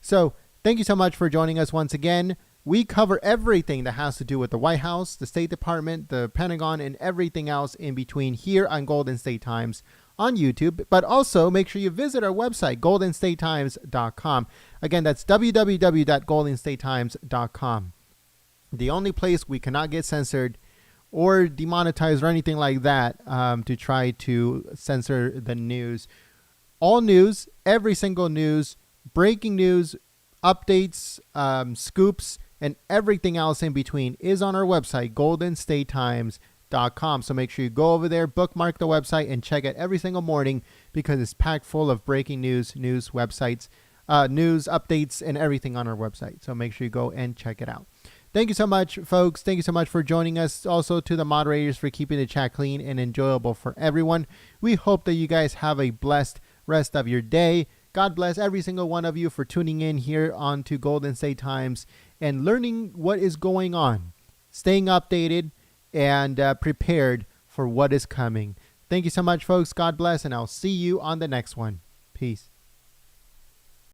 S1: So thank you so much for joining us once again. We cover everything that has to do with the White House, the State Department, the Pentagon, and everything else in between here on Golden State Times on YouTube. But also make sure you visit our website, goldenstatetimes.com. Again, that's www.goldenstatetimes.com. The only place we cannot get censored or demonetized or anything like that to try to censor the news. All news, every single news, breaking news, updates, scoops, and everything else in between is on our website, goldenstatetimes.com. So make sure you go over there, bookmark the website, and check it every single morning because it's packed full of breaking news websites, news updates, and everything on our website. So make sure you go and check it out. Thank you so much, folks. Thank you so much for joining us. Also to the moderators for keeping the chat clean and enjoyable for everyone. We hope that you guys have a blessed rest of your day. God bless every single one of you for tuning in here on to Golden State Times and learning what is going on, staying updated and prepared for what is coming. Thank you so much, folks. God bless, and I'll see you on the next one. Peace.